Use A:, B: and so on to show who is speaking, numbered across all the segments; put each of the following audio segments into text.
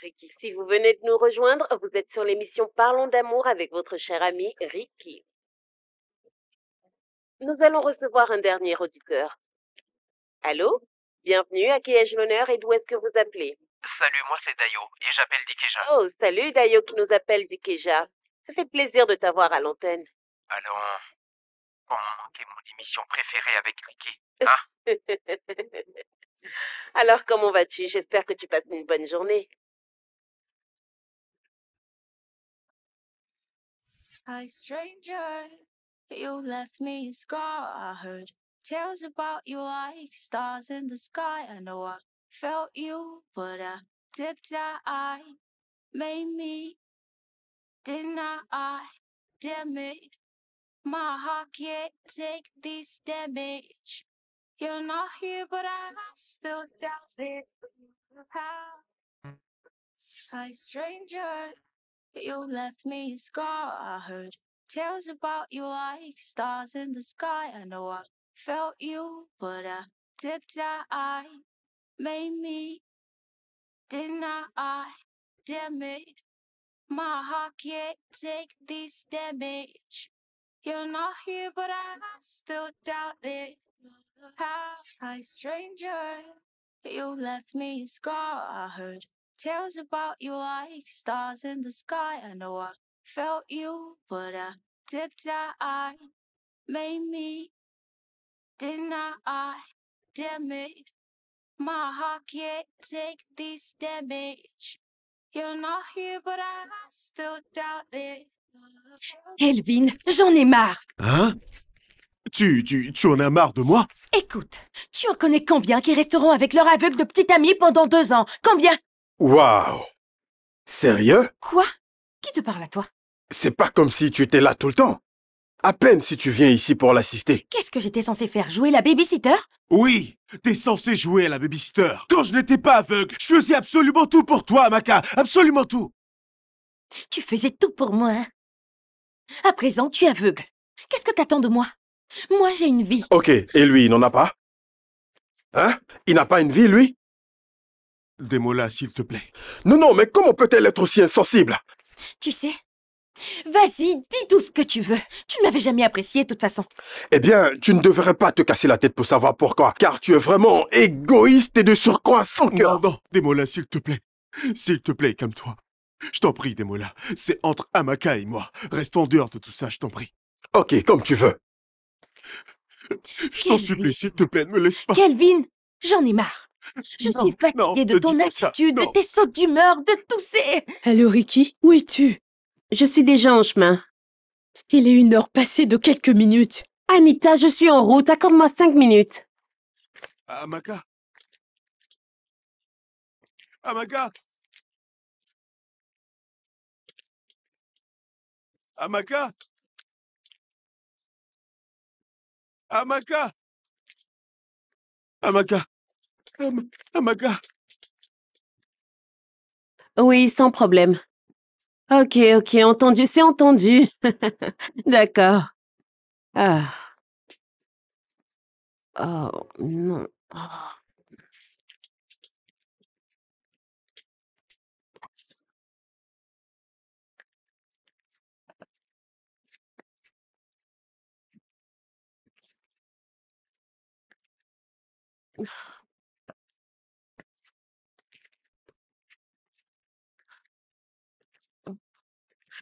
A: Ricky, si vous venez de nous rejoindre, vous êtes sur l'émission Parlons d'amour avec votre cher ami Ricky. Nous allons recevoir un dernier auditeur. Allô? Bienvenue, à qui ai-je l'honneur et d'où est-ce que vous appelez?
B: Salut, moi c'est Dayo et j'appelle Dikeja.
A: Oh, salut Dayo qui nous appelle Dikeja. Ça fait plaisir de t'avoir à l'antenne.
B: Alors, comment manquer mon émission préférée avec Ricky, hein?
A: Alors, comment vas-tu? J'espère que tu passes une bonne journée.
C: Hi, stranger, you left me a scar. I heard tales about you like stars in the sky. I know I felt you, but I did I made me, didn't I? Damn it, my heart can't take this damage. You're not here, but I still doubt it. How? Hi, stranger. You left me a scar. I heard tales about you like stars in the sky. I know I felt you, but I did I made me, didn't I? Damn it, my heart can't take this damage. You're not here, but I still doubt it. How? Hi, stranger, you left me a scar. I heard tales about you like stars in the sky. I know I felt you, but I did I made me, didn't I? Damn it, my heart can't take this damage. You're not here, but I still doubt it.
D: Kelvin, j'en ai marre.
E: Hein? Tu en as marre de moi?
D: Écoute, tu en connais combien qui resteront avec leur aveugle de petit ami pendant 2 ans? Combien?
F: Waouh! Sérieux?
D: Quoi? Qui te parle à toi?
F: C'est pas comme si tu étais là tout le temps. À peine si tu viens ici pour l'assister.
D: Qu'est-ce que j'étais censée faire? Jouer la babysitter?
E: Oui, t'es censé jouer à la babysitter. Quand je n'étais pas aveugle, je faisais absolument tout pour toi, Amaka. Absolument tout.
D: Tu faisais tout pour moi, hein? À présent, tu es aveugle. Qu'est-ce que t'attends de moi? Moi, j'ai une vie.
F: Ok, et lui, il n'en a pas? Hein? Il n'a pas une vie, lui?
E: Démola, s'il te plaît.
F: Non, mais comment peut-elle être aussi insensible?
D: Tu sais, vas-y, dis tout ce que tu veux. Tu ne m'avais jamais apprécié, de toute façon.
F: Eh bien, tu ne devrais pas te casser la tête pour savoir pourquoi, car tu es vraiment égoïste et de surcroît sans cœur.
E: Non, Démola, s'il te plaît. S'il te plaît, calme-toi. Je t'en prie, Démola. C'est entre Amaka et moi. Reste en dehors de tout ça, je t'en prie.
F: Ok, comme tu veux.
E: Je t'en supplie, s'il te plaît, ne me laisse pas.
D: Kelvin, j'en ai marre. Je
E: Non,
D: suis fatiguée de
E: ne
D: ton
E: dis pas ça,
D: attitude, de
E: non.
D: tes sautes d'humeur, de tout ces...
G: Allô, Ricky? Où es-tu?
A: Je suis déjà en chemin.
G: Il est 1 heure passée de quelques minutes.
A: Anita, je suis en route. Accorde-moi 5 minutes.
E: Amaka? Amaka? Amaka? Amaka? Amaka? Amaka?
A: Oui, sans problème. Ok, entendu, c'est entendu. D'accord. Ah. Oh, non. Oh, mince.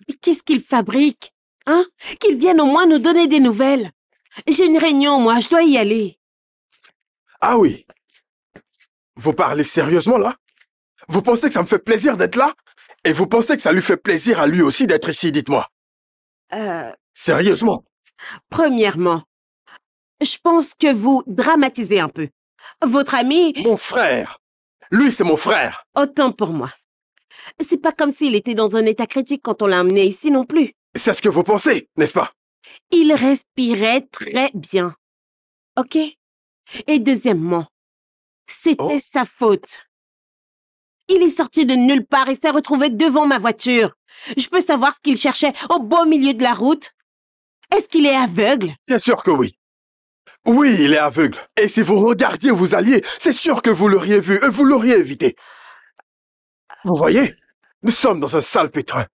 A: Mais qu'est-ce qu'ils fabriquent? Hein? Qu'ils viennent au moins nous donner des nouvelles. J'ai une réunion, moi, je dois y aller.
F: Ah oui. Vous parlez sérieusement, là? Vous pensez que ça me fait plaisir d'être là? Et vous pensez que ça lui fait plaisir à lui aussi d'être ici, dites-moi? Sérieusement?
A: Premièrement, je pense que vous dramatisez un peu. Votre ami...
F: Mon frère! Lui, c'est mon frère!
A: Autant pour moi. C'est pas comme s'il était dans un état critique quand on l'a amené ici non plus.
F: C'est ce que vous pensez, n'est-ce pas?
A: Il respirait très bien. Ok? Et deuxièmement, c'était sa faute. Il est sorti de nulle part et s'est retrouvé devant ma voiture. Je peux savoir ce qu'il cherchait au beau milieu de la route? Est-ce qu'il est aveugle?
F: Bien sûr que oui. Oui, il est aveugle. Et si vous regardiez où vous alliez, c'est sûr que vous l'auriez vu et vous l'auriez évité. Vous voyez? Nous sommes dans un sale pétrin.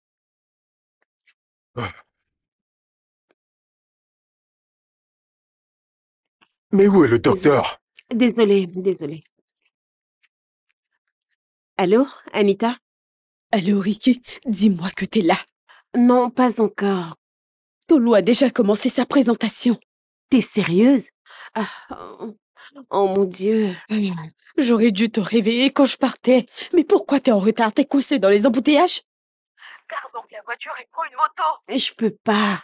F: Mais où est le docteur?
A: Désolée. Allô, Anita?
G: Allô, Ricky, dis-moi que t'es là.
A: Non, pas encore.
G: Tolu a déjà commencé sa présentation.
A: T'es sérieuse? Ah, oh mon Dieu.
G: J'aurais dû te réveiller quand je partais. Mais pourquoi t'es en retard? T'es coincé dans les embouteillages?
B: Garde donc la voiture et prends une moto.
A: Je peux pas.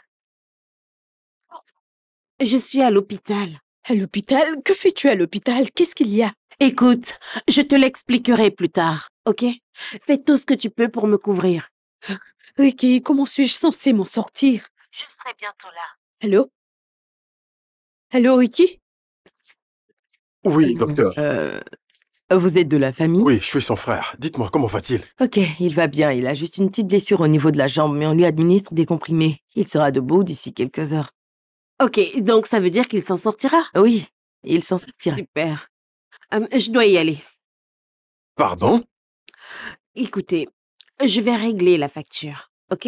A: Je suis à l'hôpital.
G: À l'hôpital? Que fais-tu à l'hôpital? Qu'est-ce qu'il y a?
A: Écoute, je te l'expliquerai plus tard, ok? Fais tout ce que tu peux pour me couvrir.
G: Ricky, comment suis-je censée m'en sortir?
A: Je serai bientôt là.
G: Allô? Allô, Ricky?
F: Oui, docteur.
H: Vous êtes de la famille?
F: Oui, je suis son frère. Dites-moi, comment va-t-il?
H: Ok, il va bien. Il a juste une petite blessure au niveau de la jambe, mais on lui administre des comprimés. Il sera debout d'ici quelques heures.
A: Ok, donc ça veut dire qu'il s'en sortira?
H: Oui, il s'en sortira.
A: Super. Je dois y aller.
F: Pardon?
A: Écoutez, je vais régler la facture, ok?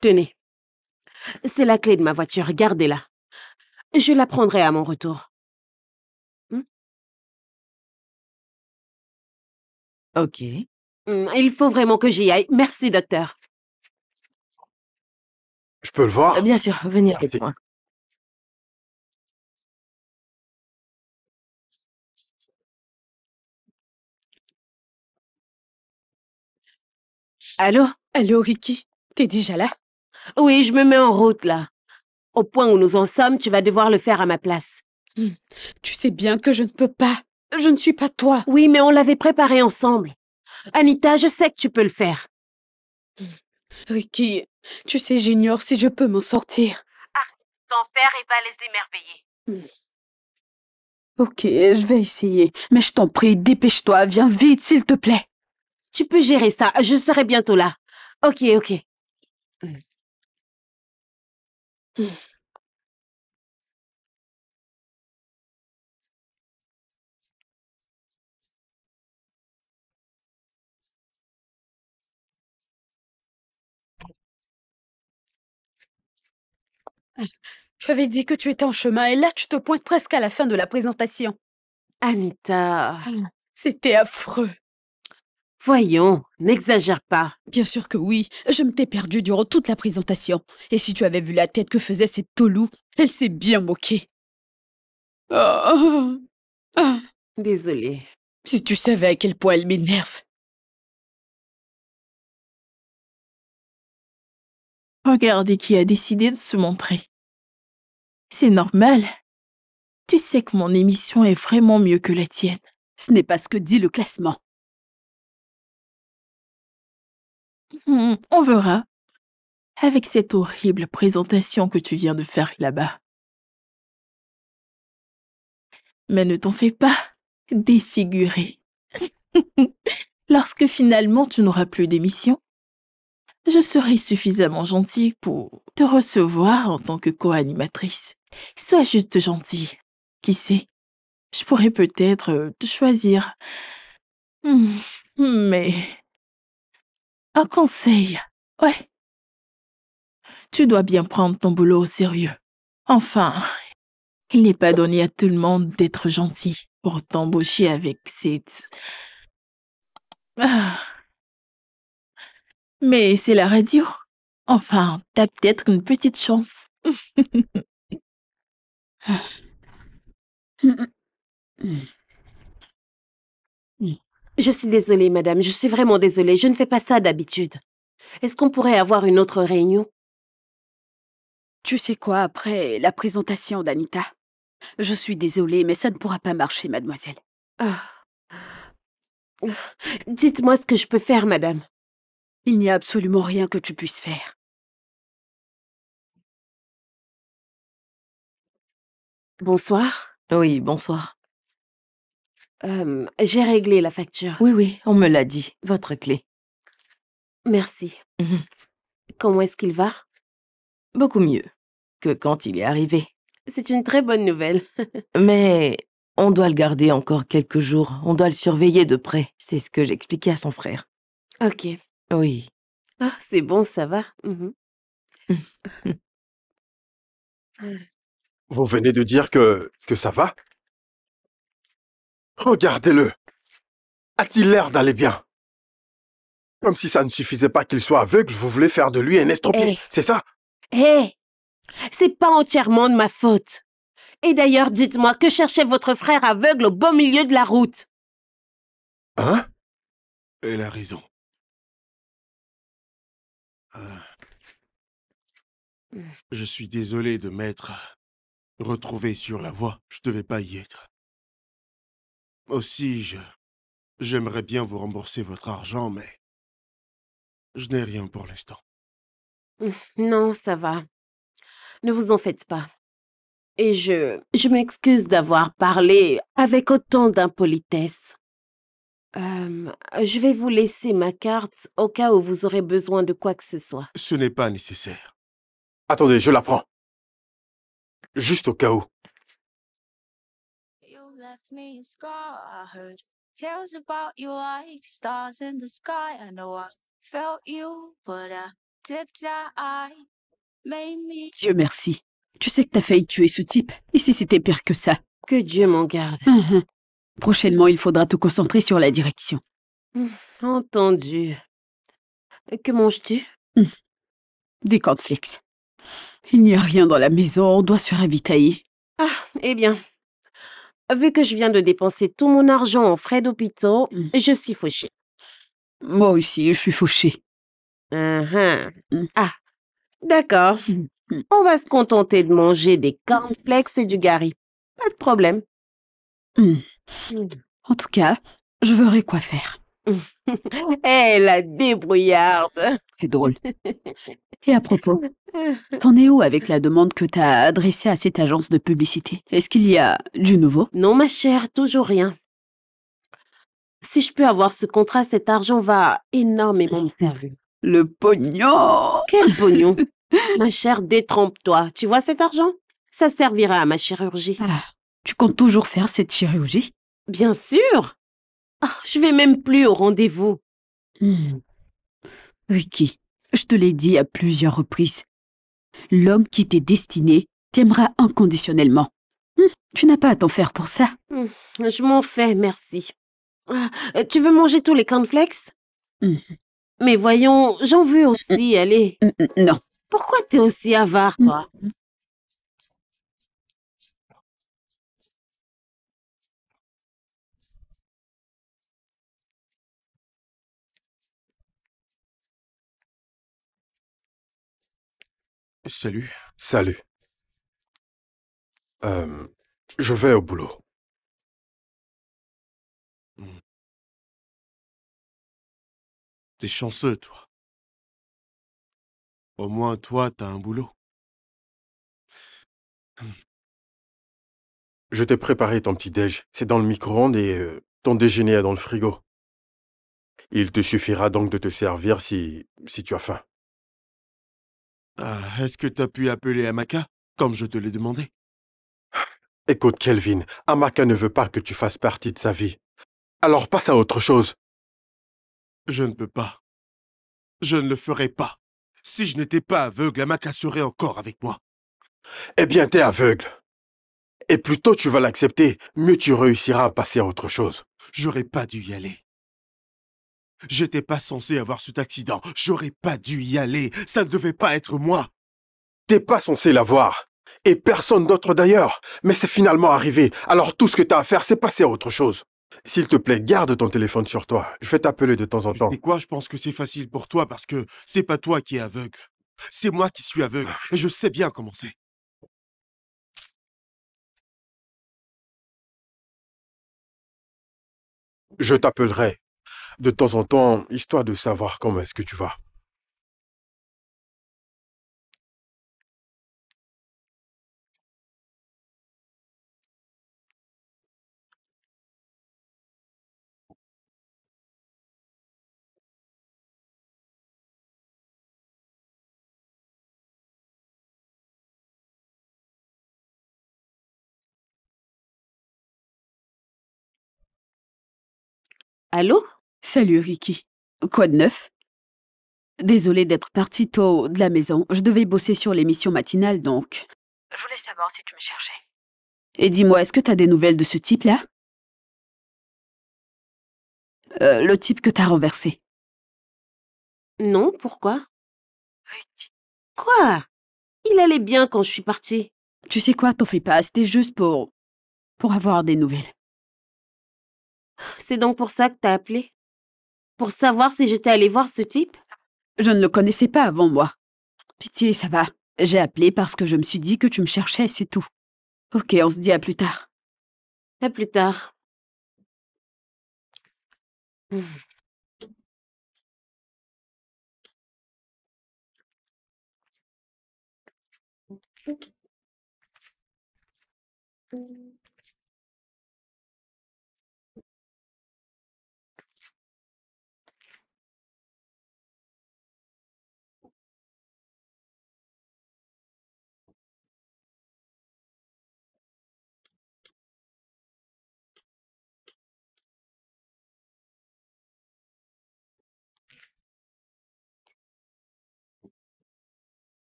A: Tenez. C'est la clé de ma voiture, gardez-la. Je la prendrai à mon retour.
H: Ok.
A: Il faut vraiment que j'y aille. Merci, docteur.
F: Je peux le voir?
H: Bien sûr, venez
F: Merci.
H: avec moi.
A: Allô?
G: Allô, Ricky? T'es déjà là?
A: Oui, je me mets en route, là. Au point où nous en sommes, tu vas devoir le faire à ma place.
G: Tu sais bien que je ne peux pas. Je ne suis pas toi.
A: Oui, mais on l'avait préparé ensemble. Anita, je sais que tu peux le faire.
G: Ricky, tu sais, j'ignore si je peux m'en sortir.
A: T'en faire et va les émerveiller.
G: Ok, je vais essayer. Mais je t'en prie, dépêche-toi, viens vite, s'il te plaît.
A: Tu peux gérer ça, je serai bientôt là. Ok.
G: Tu avais dit que tu étais en chemin et là, tu te pointes presque à la fin de la présentation.
A: Anita,
G: C'était affreux.
A: voyons, n'exagère pas.
G: Bien sûr que oui, je m'étais perdue durant toute la présentation. Et si tu avais vu la tête que faisait cette Tolu, elle s'est bien moquée. Oh. Ah.
A: Désolée.
G: Si tu savais à quel point elle m'énerve.
I: Regardez qui a décidé de se montrer. C'est normal. Tu sais que mon émission est vraiment mieux que la tienne.
G: Ce n'est pas ce que dit le classement.
I: On verra. Avec cette horrible présentation que tu viens de faire là-bas. Mais ne t'en fais pas, défiguré. Lorsque finalement tu n'auras plus d'émission, je serai suffisamment gentille pour te recevoir en tant que co-animatrice. Sois juste gentille. Qui sait, je pourrais peut-être te choisir. Mais... un conseil, ouais. Tu dois bien prendre ton boulot au sérieux. Enfin, il n'est pas donné à tout le monde d'être gentil pour t'embaucher avec cette... Ah. Mais c'est la radio. Enfin, t'as peut-être une petite chance.
A: Je suis désolée, madame, je suis vraiment désolée. Je ne fais pas ça d'habitude. Est-ce qu'on pourrait avoir une autre réunion?
G: Tu sais quoi, après la présentation d'Anita? Je suis désolée, mais ça ne pourra pas marcher, mademoiselle.
A: Dites-moi ce que je peux faire, madame.
G: Il n'y a absolument rien que tu puisses faire.
A: Bonsoir.
H: Oui, bonsoir.
A: J'ai réglé la facture.
H: Oui, on me l'a dit. Votre clé.
A: Merci. Comment est-ce qu'il va?
H: Beaucoup mieux que quand il est arrivé.
A: C'est une très bonne nouvelle.
H: Mais On doit le garder encore quelques jours. On doit le surveiller de près. C'est ce que j'expliquais à son frère.
A: Ok.
H: Oui.
A: Ah, c'est bon, ça va. Mhm.
F: Vous venez de dire que ça va? Regardez-le. A-t-il l'air d'aller bien? Comme si ça ne suffisait pas qu'il soit aveugle, vous voulez faire de lui un estropié,
A: Eh.
F: c'est ça?
A: Hé, c'est pas entièrement de ma faute. Et d'ailleurs, dites-moi, que cherchait votre frère aveugle au beau milieu de la route?
F: Hein?
E: Elle a raison. Je suis désolé de m'être retrouvé sur la voie. Je devais pas y être. Aussi, j'aimerais bien vous rembourser votre argent, mais je n'ai rien pour l'instant.
A: Non, ça va. Ne vous en faites pas. Et je m'excuse d'avoir parlé avec autant d'impolitesse. Je vais vous laisser ma carte au cas où vous aurez besoin de quoi que ce soit.
E: Ce n'est pas nécessaire.
F: Attendez, je la prends. Juste au cas où.
C: You left me a scar. I heard tales about you like stars in the sky. I know I felt you, but I did die. Made me.
G: Dieu merci. Tu sais que t'as failli tuer ce type. Et si c'était pire que ça?
A: Que Dieu m'en garde.
G: Prochainement, il faudra te concentrer sur la direction.
A: Entendu. Que manges-tu?
G: Des cornflakes. Il n'y a rien dans la maison, on doit se ravitailler.
A: Ah, eh bien. Vu que je viens de dépenser tout mon argent en frais d'hôpital, je suis fauchée.
G: Moi aussi, je suis fauchée.
A: Ah, d'accord. On va se contenter de manger des cornflakes et du gari. Pas de problème.
G: En tout cas, je verrai quoi faire.
A: Eh, la débrouillarde.
G: C'est drôle. Et à propos, t'en es où avec la demande que t'as adressée à cette agence de publicité? Est-ce qu'il y a du nouveau?
A: Non, ma chère, toujours rien. Si je peux avoir ce contrat, cet argent va énormément me servir.
G: Le pognon!
A: Quel pognon! Ma chère, détrompe-toi. Tu vois cet argent? Ça servira à ma chirurgie.
G: Ah, tu comptes toujours faire cette chirurgie?
A: Bien sûr! Ah, je vais même plus au rendez-vous.
G: Ricky, je te l'ai dit à plusieurs reprises. L'homme qui t'est destiné t'aimera inconditionnellement. Tu n'as pas à t'en faire pour ça.
A: Je m'en fais, merci. Ah, tu veux manger tous les cornflakes? Mais voyons, j'en veux aussi, allez.
G: Non.
A: Pourquoi t'es aussi avare, toi?
E: Salut.
F: Salut. Je vais au boulot.
E: T'es chanceux, toi. Au moins, toi, t'as un boulot.
F: Je t'ai préparé ton petit-déj. C'est dans le micro-ondes et ton déjeuner est dans le frigo. Il te suffira donc de te servir si tu as faim.
E: Ah, est-ce que t'as pu appeler Amaka, comme je te l'ai demandé?
F: Écoute, Kelvin, Amaka ne veut pas que tu fasses partie de sa vie. Alors passe à autre chose.
E: Je ne peux pas. Je ne le ferai pas. Si je n'étais pas aveugle, Amaka serait encore avec moi.
F: Eh bien, t'es aveugle. Et plus tôt tu vas l'accepter, mieux tu réussiras à passer à autre chose.
E: J'aurais pas dû y aller. J'étais pas censé avoir cet accident. J'aurais pas dû y aller. Ça ne devait pas être moi.
F: T'es pas censé l'avoir. Et personne d'autre d'ailleurs. Mais c'est finalement arrivé. Alors tout ce que t'as à faire, c'est passer à autre chose. S'il te plaît, garde ton téléphone sur toi. Je vais t'appeler de temps en temps.
E: Et quoi, je pense que c'est facile pour toi parce que c'est pas toi qui es aveugle. C'est moi qui suis aveugle. Et je sais bien comment c'est.
F: Je t'appellerai de temps en temps, histoire de savoir comment est-ce que tu vas.
A: Allô?
G: Salut, Ricky. Quoi de neuf? Désolée d'être partie tôt de la maison. Je devais bosser sur l'émission matinale, donc.
J: Je voulais savoir si tu me cherchais.
G: Et dis-moi, est-ce que t'as des nouvelles de ce type-là? Le type que t'as renversé.
A: Non, pourquoi?
J: Ricky.
A: Quoi? Il allait bien quand je suis partie.
G: Tu sais quoi, t'en fais pas, c'était juste pour avoir des nouvelles.
A: C'est donc pour ça que t'as appelé? Pour savoir si j'étais allée voir ce type?
G: Je ne le connaissais pas avant moi. Pitié, ça va. J'ai appelé parce que je me suis dit que tu me cherchais, c'est tout. Ok, on se dit à plus tard.
A: À plus tard.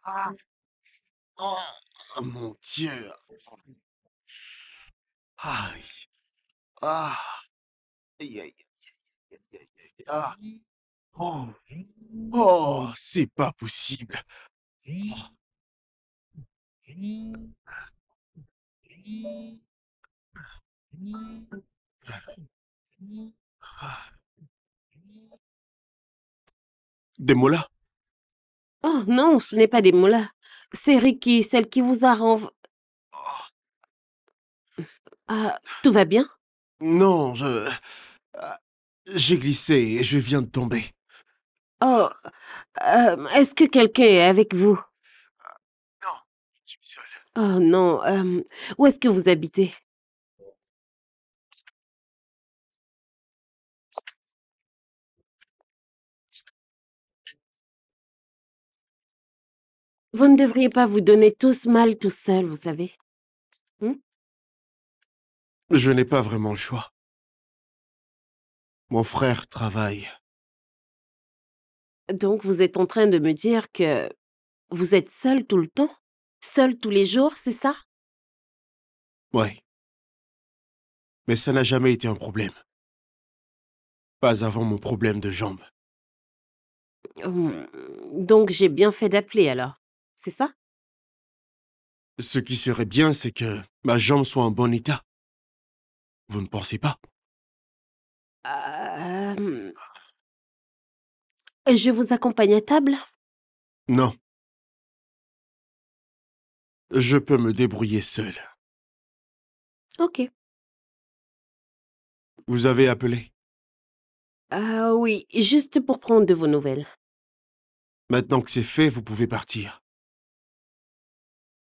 E: Ah. Oh, mon Dieu. Aïe. Ah. Aïe, aïe, aïe, aïe, aïe, aïe. Ah. Oh. Oh, c'est pas possible. Des mots-là?
A: Oh non, ce n'est pas des mots-là. C'est Ricky, celle qui vous a Ah, tout va bien?
E: Non, j'ai glissé et je viens de tomber.
A: Oh, est-ce que quelqu'un est avec vous?
E: Non, je suis seul.
A: Oh non, où est-ce que vous habitez? Vous ne devriez pas vous donner tous mal tout seul, vous savez.
E: Je n'ai pas vraiment le choix. Mon frère travaille.
A: Donc vous êtes en train de me dire que vous êtes seul tout le temps? Seul tous les jours, c'est ça?
E: Ouais. Mais ça n'a jamais été un problème. Pas avant mon problème de jambe.
A: Donc j'ai bien fait d'appeler alors, c'est ça?
E: Ce qui serait bien, c'est que ma jambe soit en bon état. Vous ne pensez pas?
A: Je vous accompagne à table?
E: Non. Je peux me débrouiller seul.
A: Ok.
E: Vous avez appelé?
A: Ah oui, juste pour prendre de vos nouvelles.
E: Maintenant que c'est fait, vous pouvez partir.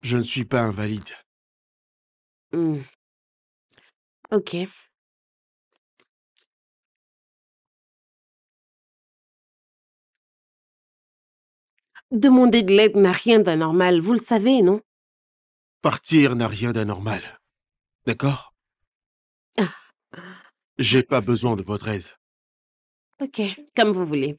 E: Je ne suis pas invalide.
A: Ok. Demander de l'aide n'a rien d'anormal, vous le savez, non?
E: Partir n'a rien d'anormal. D'accord? J'ai pas besoin de votre aide.
A: Ok, comme vous voulez.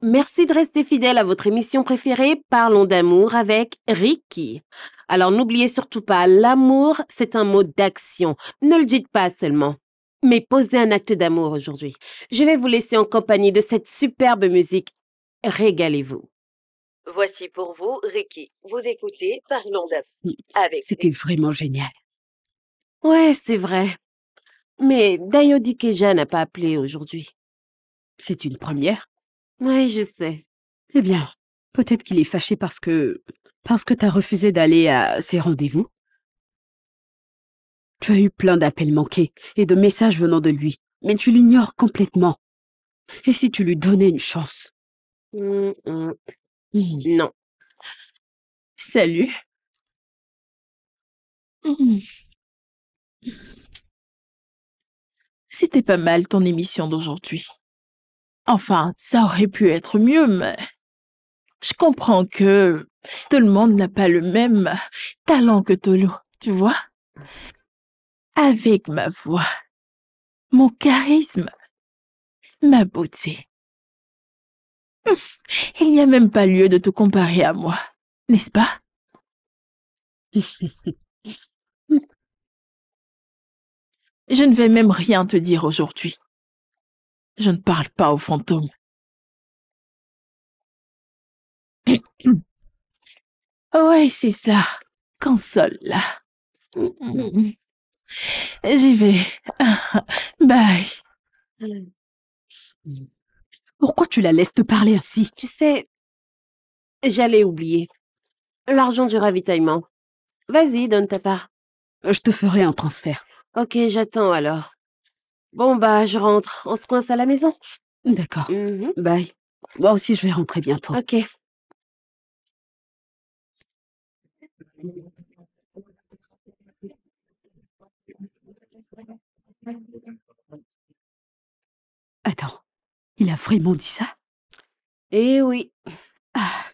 A: Merci de rester fidèle à votre émission préférée, Parlons d'amour avec Ricky. Alors n'oubliez surtout pas, l'amour, c'est un mot d'action. Ne le dites pas seulement, mais posez un acte d'amour aujourd'hui. Je vais vous laisser en compagnie de cette superbe musique. Régalez-vous.
J: Voici pour vous, Ricky. Vous écoutez Parlons d'amour avec
G: C'était vraiment génial.
A: Ouais, c'est vrai. Mais Dayo Dikeja n'a pas appelé aujourd'hui.
G: C'est une première.
A: Ouais, je sais.
G: Eh bien, peut-être qu'il est fâché parce que t'as refusé d'aller à ses rendez-vous. Tu as eu plein d'appels manqués et de messages venant de lui, mais tu l'ignores complètement. Et si tu lui donnais une chance?
A: Hum, hum.
G: Hmm.
A: Non.
I: Salut. Hmm. C'était pas mal ton émission d'aujourd'hui. Enfin, ça aurait pu être mieux, mais je comprends que tout le monde n'a pas le même talent que Tolu, tu vois? Avec ma voix, mon charisme, ma beauté. Il n'y a même pas lieu de te comparer à moi, n'est-ce pas? Je ne vais même rien te dire aujourd'hui. Je ne parle pas aux fantômes. Ouais, c'est ça. Console là. J'y vais. Bye.
G: Pourquoi tu la laisses te parler ainsi?
A: Tu sais, j'allais oublier. L'argent du ravitaillement. Vas-y, donne ta part.
G: Je te ferai un transfert.
A: Ok, j'attends alors. Bon, bah, je rentre. On se coince à la maison.
G: D'accord.
A: Mhm.
G: Bye. Moi aussi, je vais rentrer bientôt.
A: Ok.
G: Attends, il a vraiment dit ça?
A: Eh oui.
G: Ah,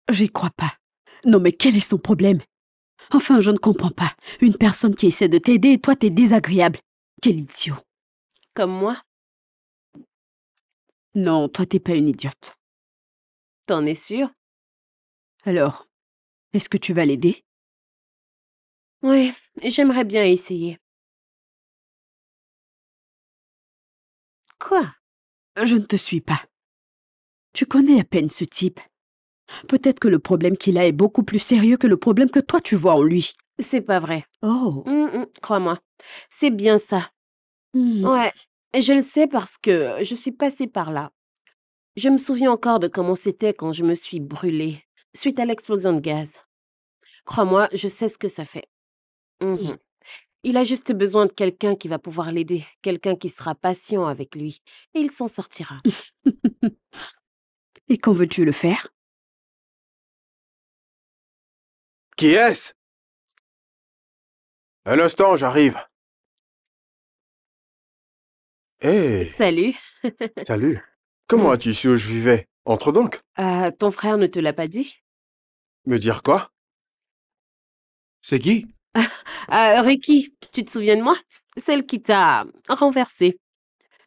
G: j'y crois pas. Non, mais quel est son problème? Enfin, je ne comprends pas. Une personne qui essaie de t'aider et toi, t'es désagréable. Quel idiot.
A: Comme moi.
G: Non, toi, t'es pas une idiote.
A: T'en es sûr?
G: Alors, est-ce que tu vas l'aider?
A: Oui, j'aimerais bien essayer. Quoi?
G: Je ne te suis pas. Tu connais à peine ce type. Peut-être que le problème qu'il a est beaucoup plus sérieux que le problème que toi tu vois en lui.
A: C'est pas vrai.
G: Oh.
A: Crois-moi. C'est bien ça. Ouais, je le sais parce que je suis passée par là. Je me souviens encore de comment c'était quand je me suis brûlée suite à l'explosion de gaz. Crois-moi, je sais ce que ça fait. Mhm. Il a juste besoin de quelqu'un qui va pouvoir l'aider, quelqu'un qui sera patient avec lui, et il s'en sortira.
G: Et quand veux-tu le faire?
F: Qui est-ce? Un instant, j'arrive. Hé,
A: Salut.
F: salut. Comment as-tu su où je vivais? Entre donc.
A: Ton frère ne te l'a pas dit?
F: Me dire quoi?
E: C'est qui?
A: Ricky, tu te souviens de moi? Celle qui t'a renversé.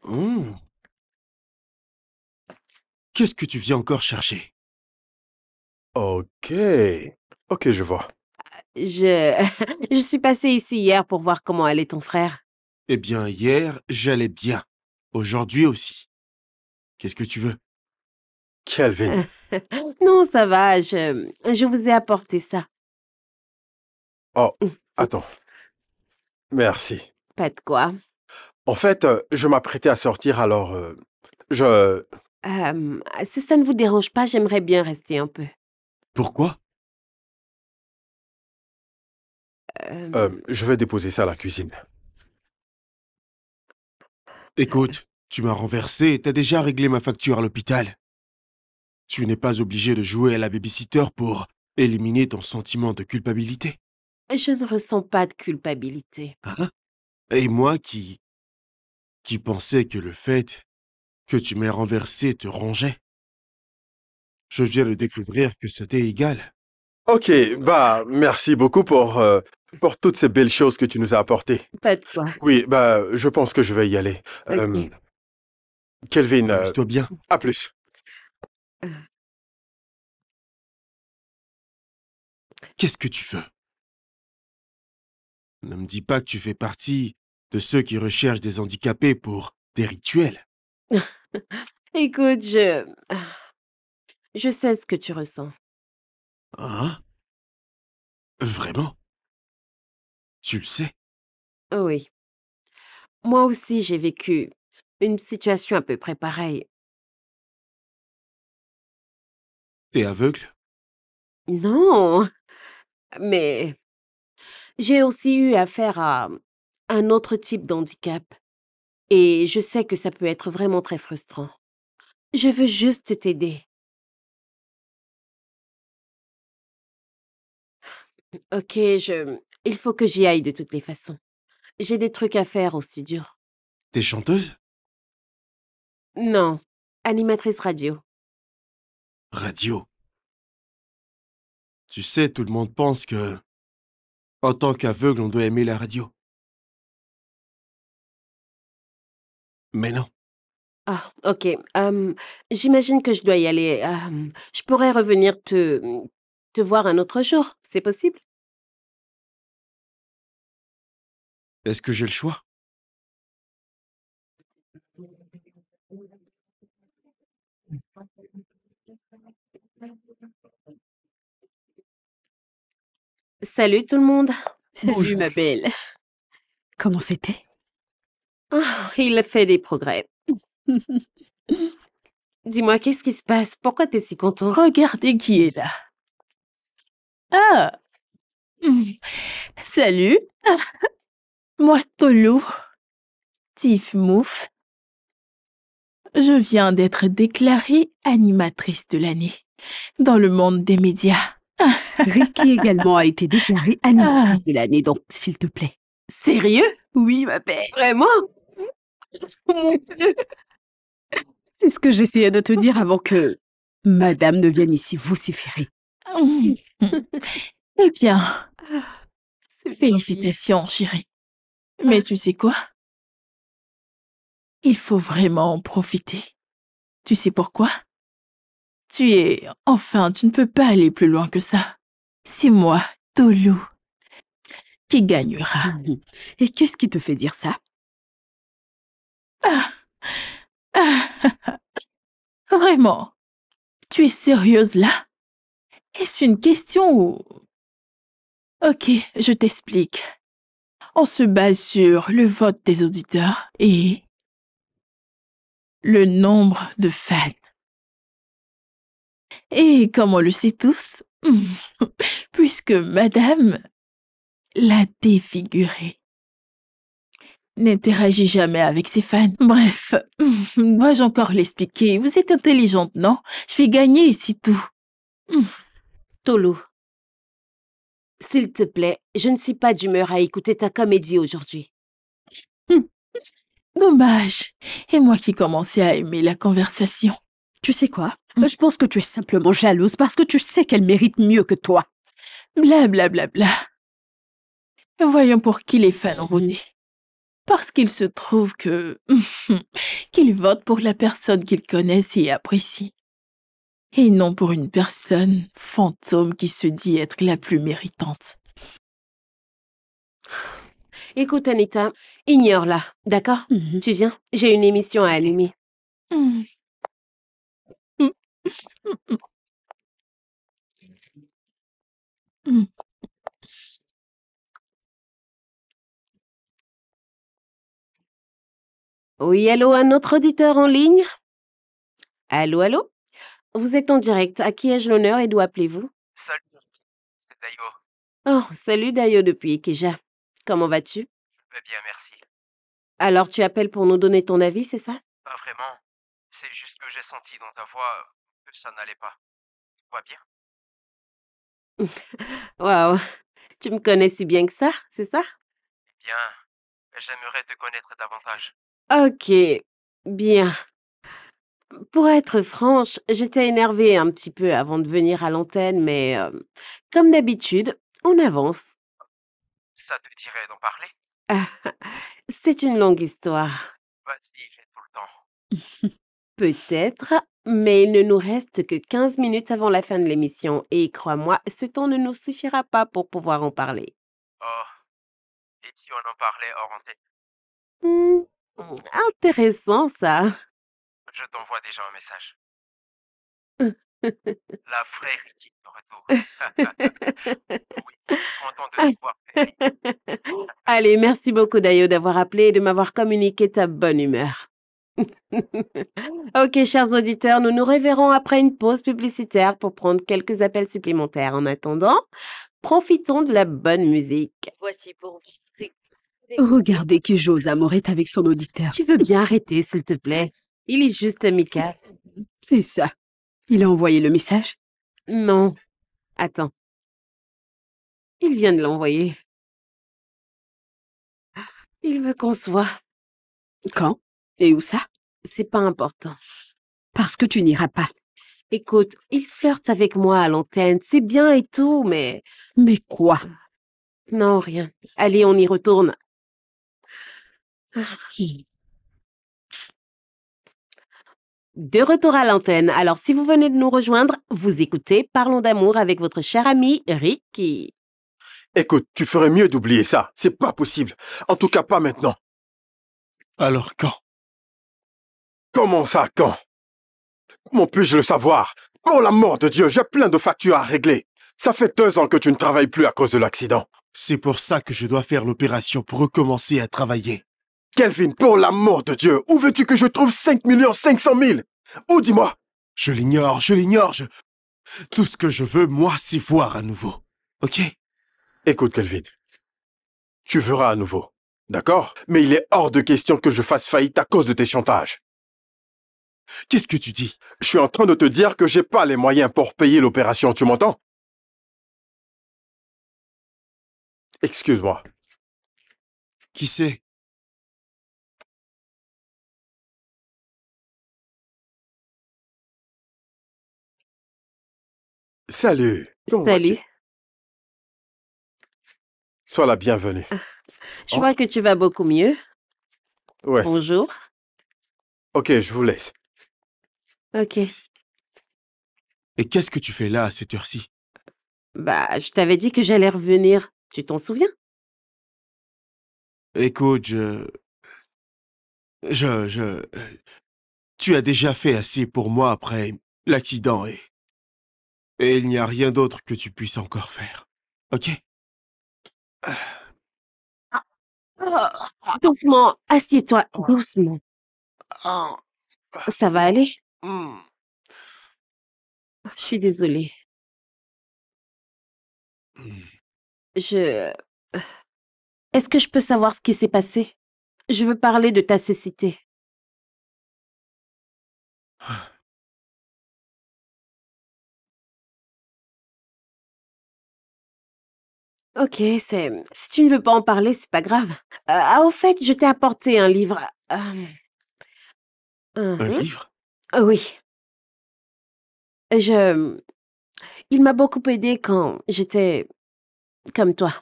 E: Hmm. Qu'est-ce que tu viens encore chercher?
F: Ok. Ok, je vois.
A: Je... je suis passée ici hier pour voir comment allait ton frère.
E: Eh bien, hier, j'allais bien. Aujourd'hui aussi. Qu'est-ce que tu veux?
F: Kelvin.
A: Non, ça va, je vous ai apporté ça.
F: Oh, attends. Merci.
A: Pas de quoi.
F: En fait, je m'apprêtais à sortir, alors je...
A: Si ça ne vous dérange pas, j'aimerais bien rester un peu.
E: Pourquoi?
F: Je vais déposer ça à la cuisine.
E: Écoute, tu m'as renversé et t'as déjà réglé ma facture à l'hôpital. Tu n'es pas obligé de jouer à la babysitter pour éliminer ton sentiment de culpabilité.
A: Je ne ressens pas de culpabilité.
E: Hein? Et moi qui pensais que le fait que tu m'aies renversé te rongeait. Je viens de découvrir que c'était égal.
F: Ok, bah, merci beaucoup pour toutes ces belles choses que tu nous as apportées.
A: Pas de quoi.
F: Oui, bah, je pense que je vais y aller.
A: Ok.
F: Kelvin,
E: Amuse-toi bien.
F: à plus.
E: Qu'est-ce que tu veux? Ne me dis pas que tu fais partie de ceux qui recherchent des handicapés pour des rituels.
A: Écoute, je sais ce que tu ressens.
E: Hein? Vraiment? Tu le sais?
A: Oui. Moi aussi, j'ai vécu une situation à peu près pareille.
E: T'es aveugle?
A: Non, mais j'ai aussi eu affaire à un autre type d'handicap et je sais que ça peut être vraiment très frustrant. Je veux juste t'aider. Ok, il faut que j'y aille de toutes les façons. J'ai des trucs à faire au studio.
E: T'es chanteuse?
A: Non, animatrice radio.
E: Radio. Tu sais, tout le monde pense que, en tant qu'aveugle, on doit aimer la radio. Mais non.
A: Ah, ok. J'imagine que je dois y aller. Je pourrais revenir te voir un autre jour. C'est possible?
E: Est-ce que j'ai le choix?
A: Salut tout le monde.
G: Salut,
E: Bonjour.
G: ma belle. Comment c'était?
A: Ah, il fait des progrès. Dis-moi, qu'est-ce qui se passe? Pourquoi t'es si content?
I: Regardez qui est là. Ah, salut. Moi, Tolu, Tiff Mouf. Je viens d'être déclarée animatrice de l'année dans le monde des médias.
G: Ricky également a été déclarée animatrice de l'année, donc s'il te plaît.
A: Sérieux?
G: Oui, ma belle.
A: Vraiment? Mon Dieu.
G: C'est ce que j'essayais de te dire avant que madame ne vienne ici vociférer.
I: Eh bien,
A: C'est
I: félicitations, chérie. Mais tu sais quoi? Il faut vraiment en profiter. Tu sais pourquoi? Tu ne peux pas aller plus loin que ça. C'est moi, Tolu, qui gagnera.
G: Et qu'est-ce qui te fait dire ça?
I: Vraiment? Tu es sérieuse là? Est-ce une question ou... Ok, je t'explique. On se base sur le vote des auditeurs et le nombre de fans. Et comme on le sait tous, puisque madame l'a défiguré, n'interagit jamais avec ses fans. Bref, dois-je encore l'expliquer? Vous êtes intelligente, non? Je vais gagner, c'est tout.
A: Tolu, s'il te plaît, je ne suis pas d'humeur à écouter ta comédie aujourd'hui.
I: Dommage. Et moi qui commençais à aimer la conversation.
G: Tu sais quoi? Je pense que tu es simplement jalouse parce que tu sais qu'elle mérite mieux que toi.
I: Bla bla bla bla. Voyons pour qui les fans ont voté. Parce qu'il se trouve que... qu'ils votent pour la personne qu'ils connaissent et apprécient. Et non pour une personne fantôme qui se dit être la plus méritante.
A: Écoute, Anita, ignore-la, d'accord? Tu viens? J'ai une émission à allumer. Oui, allô, un autre auditeur en ligne? Allô, allô? Vous êtes en direct. À qui ai-je l'honneur et d'où appelez-vous?
B: Salut, c'est Dayo.
A: Oh, salut Dayo depuis Ikeja. Comment vas-tu?
B: Je vais bien, merci.
A: Alors, tu appelles pour nous donner ton avis, c'est ça?
B: Pas vraiment. C'est juste que j'ai senti dans ta voix que ça n'allait pas. Tout va bien?
A: Waouh, tu me connais si bien que ça, c'est ça?
B: Eh bien, j'aimerais te connaître davantage.
A: Ok, bien. Pour être franche, j'étais énervée un petit peu avant de venir à l'antenne, mais comme d'habitude, on avance.
B: Ça te dirait d'en parler?
A: Ah, c'est une longue histoire.
B: Vas-y, j'ai tout le temps.
A: Peut-être, mais il ne nous reste que 15 minutes avant la fin de l'émission et crois-moi, ce temps ne nous suffira pas pour pouvoir en parler.
B: Oh, et si on en parlait hors antenne?
A: Intéressant ça.
B: Je t'envoie déjà un message. La vraie Ricky de retour. Oui, content de te voir, Perry.
A: Allez, merci beaucoup, Dayo, d'avoir appelé et de m'avoir communiqué ta bonne humeur. Ok, chers auditeurs, nous nous reverrons après une pause publicitaire pour prendre quelques appels supplémentaires. En attendant, profitons de la bonne musique.
J: Voici pour vous.
G: Regardez que Jose Amor est avec son auditeur.
A: Tu veux bien arrêter, s'il te plaît? Il est juste amical.
G: C'est ça. Il a envoyé le message?
A: Non. Attends. Il vient de l'envoyer. Il veut qu'on se voit.
G: Quand? Et où ça?
A: C'est pas important.
G: Parce que tu n'iras pas.
A: Écoute, il flirte avec moi à l'antenne, c'est bien et tout, mais...
G: Mais quoi?
A: Non, rien. Allez, on y retourne. De retour à l'antenne. Alors, si vous venez de nous rejoindre, vous écoutez Parlons d'amour avec votre cher ami Ricky.
F: Écoute, tu ferais mieux d'oublier ça. C'est pas possible. En tout cas, pas maintenant.
E: Alors quand?
F: Comment ça, quand? Comment puis-je le savoir? Pour la mort de Dieu, j'ai plein de factures à régler. Ça fait 2 ans que tu ne travailles plus à cause de l'accident.
E: C'est pour ça que je dois faire l'opération pour recommencer à travailler.
F: Kelvin, pour l'amour de Dieu, où veux-tu que je trouve 5 500 000? Où, dis-moi?
E: Je l'ignore. Tout ce que je veux, moi, c'est voir à nouveau. Ok?
F: Écoute, Kelvin. Tu verras à nouveau. D'accord? Mais il est hors de question que je fasse faillite à cause de tes chantages.
E: Qu'est-ce que tu dis?
F: Je suis en train de te dire que j'ai pas les moyens pour payer l'opération, tu m'entends? Excuse-moi.
E: Qui c'est?
F: Salut. Comment
A: Salut.
F: vas-tu? Sois la bienvenue.
A: Je vois que tu vas beaucoup mieux.
F: Ouais.
A: Bonjour.
F: Ok, je vous laisse.
A: Ok.
E: Et qu'est-ce que tu fais là à cette heure-ci?
A: Bah, je t'avais dit que j'allais revenir. Tu t'en souviens?
E: Écoute, tu as déjà fait assez pour moi après l'accident et il n'y a rien d'autre que tu puisses encore faire. Ok?
A: Doucement, assieds-toi, doucement. Ça va aller? Je suis désolée. Est-ce que je peux savoir ce qui s'est passé? Je veux parler de ta cécité. Ok, si tu ne veux pas en parler, c'est pas grave. Au fait, je t'ai apporté un livre.
E: Un livre?
A: Oui. Il m'a beaucoup aidé quand j'étais comme toi.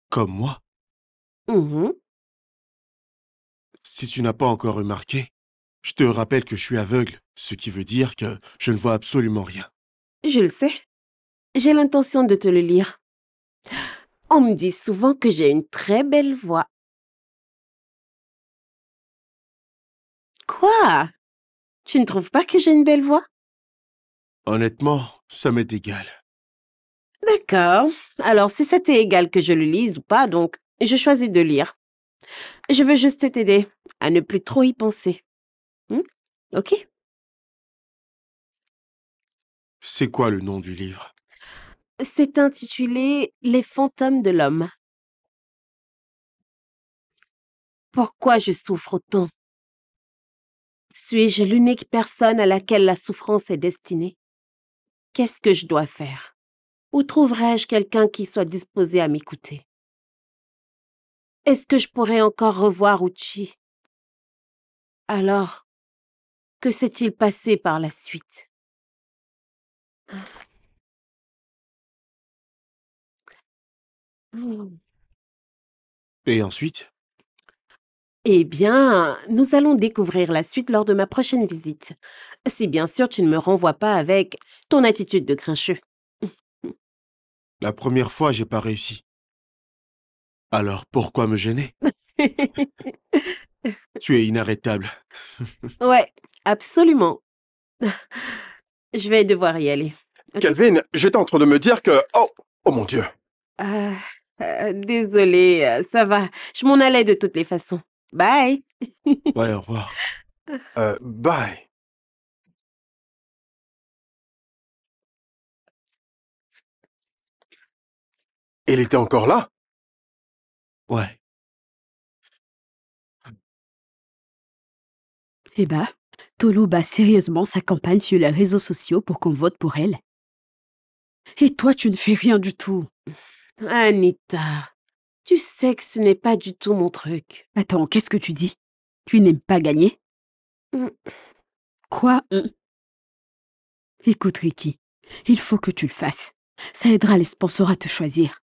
E: Comme moi?
A: Mhm.
E: Si tu n'as pas encore remarqué, je te rappelle que je suis aveugle, ce qui veut dire que je ne vois absolument rien.
A: Je le sais. J'ai l'intention de te le lire. On me dit souvent que j'ai une très belle voix. Quoi? Tu ne trouves pas que j'ai une belle voix?
E: Honnêtement, ça m'est égal.
A: D'accord. Alors, si ça t'est égal que je le lise ou pas, donc, je choisis de lire. Je veux juste t'aider à ne plus trop y penser. Ok?
E: C'est quoi le nom du livre?
A: C'est intitulé « Les fantômes de l'homme ». Pourquoi je souffre autant? Suis-je l'unique personne à laquelle la souffrance est destinée? Qu'est-ce que je dois faire? Où trouverai-je quelqu'un qui soit disposé à m'écouter? Est-ce que je pourrais encore revoir Uchi? Alors, que s'est-il passé par la suite?
E: Et ensuite?
A: Eh bien, nous allons découvrir la suite lors de ma prochaine visite. Si bien sûr tu ne me renvoies pas avec ton attitude de grincheux.
E: La première fois, j'ai pas réussi. Alors pourquoi me gêner? Tu es inarrêtable.
A: Ouais, absolument. Je vais devoir y aller. Ok.
F: Kelvin, j'étais en train de me dire que... Oh mon Dieu.
A: Désolée, ça va. Je m'en allais de toutes les façons. Bye.
E: Ouais, au revoir.
F: Bye. Il était encore là?
E: Ouais.
G: Eh ben, Tolu bat sérieusement sa campagne sur les réseaux sociaux pour qu'on vote pour elle. Et toi, tu ne fais rien du tout.
A: Anita, tu sais que ce n'est pas du tout mon truc.
G: Attends, qu'est-ce que tu dis? Tu n'aimes pas gagner?
A: Mm.
G: Quoi? Écoute, Ricky, il faut que tu le fasses. Ça aidera les sponsors à te choisir.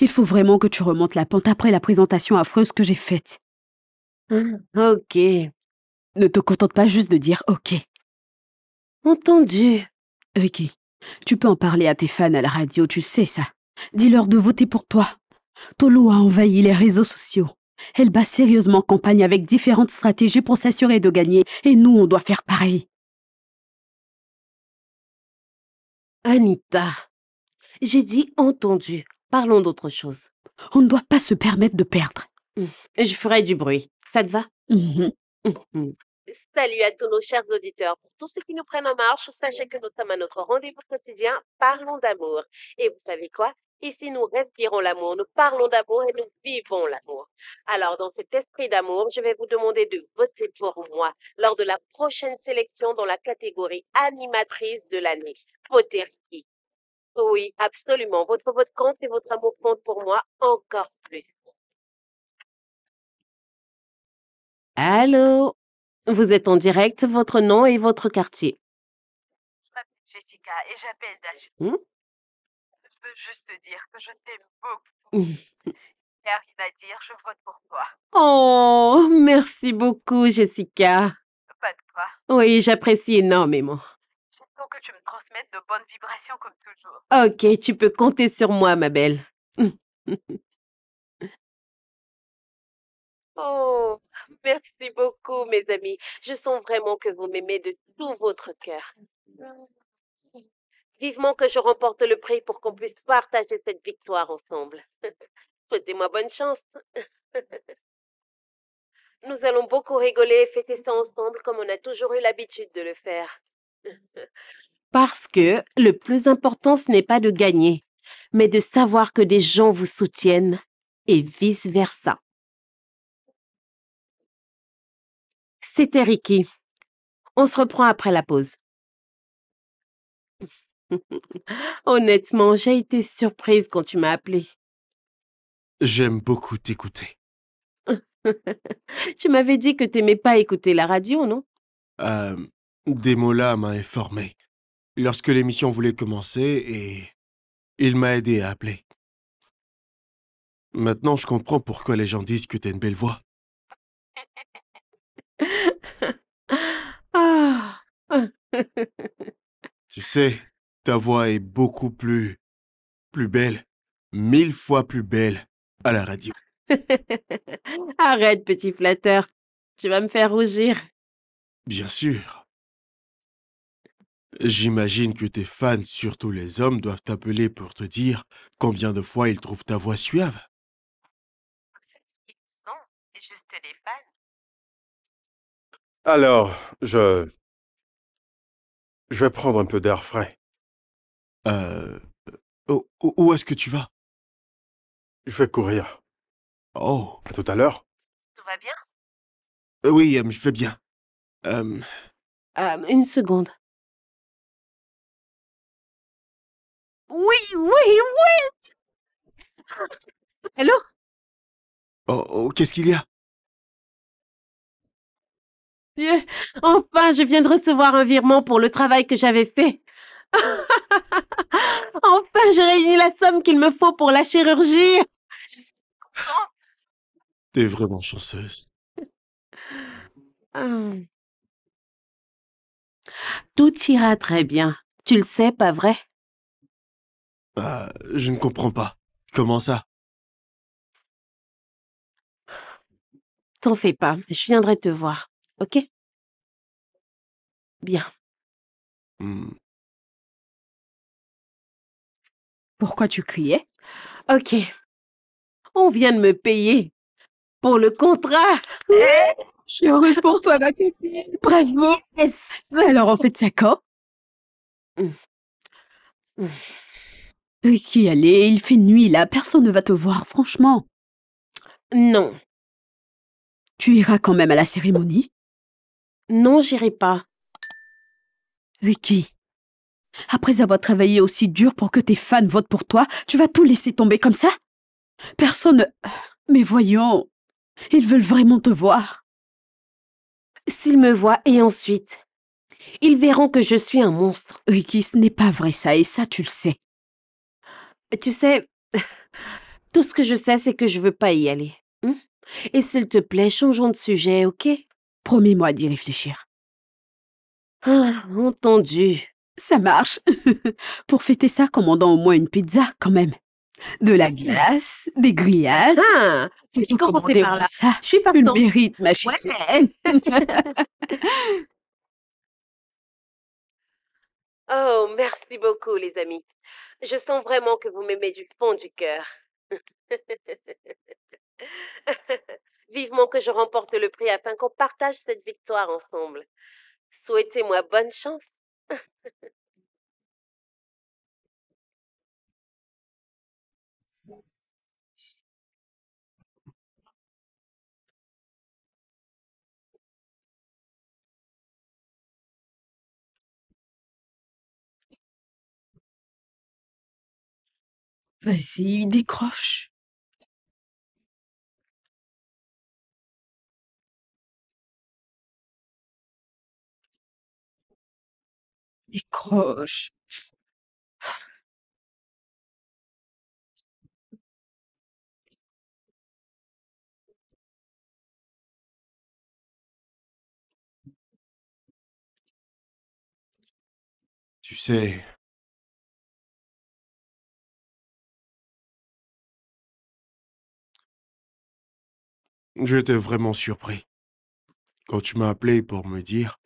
G: Il faut vraiment que tu remontes la pente après la présentation affreuse que j'ai faite.
A: Ok,
G: Ne te contente pas juste de dire OK.
A: entendu.
G: Ricky, tu peux en parler à tes fans à la radio, tu sais ça. Dis-leur de voter pour toi. Tolu a envahi les réseaux sociaux. Elle bat sérieusement campagne avec différentes stratégies pour s'assurer de gagner. Et nous, on doit faire pareil.
A: Anita, j'ai dit entendu. Parlons d'autre chose.
G: On ne doit pas se permettre de perdre.
A: Je ferai du bruit. Ça te va?
G: Mhm.
J: Salut à tous nos chers auditeurs. Pour tous ceux qui nous prennent en marche, sachez que nous sommes à notre rendez-vous quotidien Parlons d'amour. Et vous savez quoi? Ici, nous respirons l'amour, nous parlons d'amour et nous vivons l'amour. Alors, dans cet esprit d'amour, je vais vous demander de voter pour moi lors de la prochaine sélection dans la catégorie animatrice de l'année. Votez Ricky. Oui, absolument. Votre vote compte et votre amour compte pour moi encore plus.
A: Allô? Vous êtes en direct, votre nom et votre quartier.
J: Je m'appelle Jessica et j'appelle d'Alger.
A: Hmm?
J: Je veux juste te dire que je t'aime beaucoup. Et à rien à dire, je vote pour toi.
A: Oh, merci beaucoup, Jessica.
J: Pas de quoi.
A: Oui, j'apprécie énormément.
J: J'attends que tu me transmettes de bonnes vibrations comme toujours.
A: Ok, tu peux compter sur moi, ma belle.
J: Oh, merci beaucoup, mes amis. Je sens vraiment que vous m'aimez de tout votre cœur. Vivement que je remporte le prix pour qu'on puisse partager cette victoire ensemble. Souhaitez-moi bonne chance. Nous allons beaucoup rigoler et fêter ça ensemble comme on a toujours eu l'habitude de le faire.
A: Parce que le plus important, ce n'est pas de gagner, mais de savoir que des gens vous soutiennent et vice-versa. C'était Ricky. On se reprend après la pause. Honnêtement, j'ai été surprise quand tu m'as appelé.
E: J'aime beaucoup t'écouter.
A: Tu m'avais dit que t'aimais pas écouter la radio, non?
E: Demola m'a informé lorsque l'émission voulait commencer et il m'a aidé à appeler. Maintenant, je comprends pourquoi les gens disent que t'as une belle voix.
A: Ah.
E: Tu sais, ta voix est beaucoup plus belle, 1000 fois plus belle à la radio.
A: Arrête, petit flatteur. Tu vas me faire rougir.
E: Bien sûr. J'imagine que tes fans, surtout les hommes, doivent t'appeler pour te dire combien de fois ils trouvent ta voix suave.
J: C'est ce qu'ils sont, c'est juste des fans.
F: Alors, je vais prendre un peu d'air frais.
E: Où est-ce que tu vas?
F: Je vais courir.
E: Oh,
F: À tout à l'heure.
J: Tout va bien?
E: oui, je vais bien.
A: Une seconde. Oui, oui, oui! Allô?
E: Oh, qu'est-ce qu'il y a?
A: Dieu, enfin, je viens de recevoir un virement pour le travail que j'avais fait. Enfin, j'ai réuni la somme qu'il me faut pour la chirurgie.
J: Je suis contente.
E: T'es vraiment chanceuse.
A: Hum. Tout ira très bien. Tu le sais, pas vrai?
E: Je ne comprends pas. Comment ça?
A: T'en fais pas, je viendrai te voir, ok? Bien.
E: Hmm.
G: Pourquoi tu criais?
A: Ok. On vient de me payer pour le contrat.
G: Je suis heureuse pour toi, ma copine. Bravo.
A: Yes.
G: Alors, on fait ça quand? Ricky, allez, il fait nuit là. Personne ne va te voir, franchement.
A: Non,
G: Tu iras quand même à la cérémonie?
A: non, j'irai pas.
G: Ricky, après avoir travaillé aussi dur pour que tes fans votent pour toi, tu vas tout laisser tomber comme ça? Personne... Mais voyons, ils veulent vraiment te voir.
A: S'ils me voient et ensuite, ils verront que je suis un monstre.
G: Ricky, ce n'est pas vrai ça, et ça, tu le sais.
A: Tu sais, tout ce que je sais, c'est que je veux pas y aller. Et s'il te plaît, changeons de sujet, ok?
G: Promets-moi d'y réfléchir.
A: Ah, entendu.
G: Ça marche. Pour fêter ça, commandons au moins une pizza, quand même. De la glace, des grillades.
A: Ah,
G: Faut
A: faut commencer
G: commander
A: par là.
G: ça.
A: Je suis
G: Tu le
A: partante.
G: mérites, ma chérie.
J: Oh, merci beaucoup, les amis. Je sens vraiment que vous m'aimez du fond du cœur. Vivement que je remporte le prix afin qu'on partage cette victoire ensemble. Souhaitez-moi bonne chance.
G: Vas-y, décroche. Décroche.
E: Tu sais, j'étais vraiment surpris quand tu m'as appelé pour me dire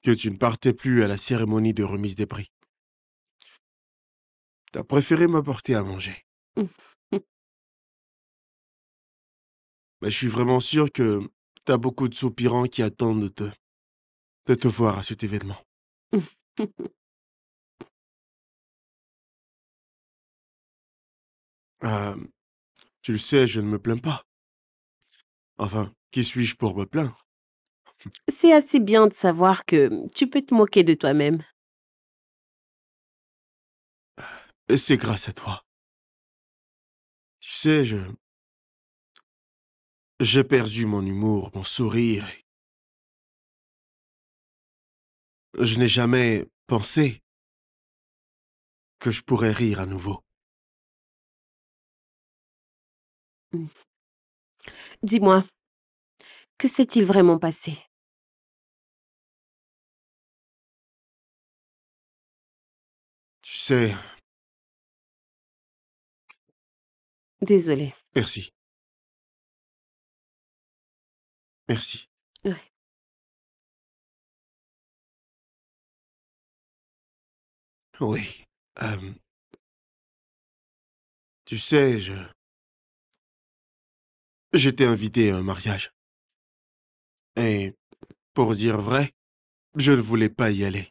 E: que tu ne partais plus à la cérémonie de remise des prix. T'as préféré m'apporter à manger. Mais je suis vraiment sûr que t'as beaucoup de soupirants qui attendent de te voir à cet événement. Euh, Tu le sais, je ne me plains pas. Enfin, qui suis-je pour me plaindre?
A: C'est assez bien de savoir que tu peux te moquer de toi-même.
E: Et c'est grâce à toi. Tu sais, j'ai perdu mon humour, mon sourire. Je n'ai jamais pensé que je pourrais rire à nouveau.
A: Dis-moi, que s'est-il vraiment passé?
E: Tu sais,
A: Désolée.
E: merci. Merci.
A: Ouais.
E: Oui. Tu sais, j'étais invité à un mariage. Et, pour dire vrai, je ne voulais pas y aller.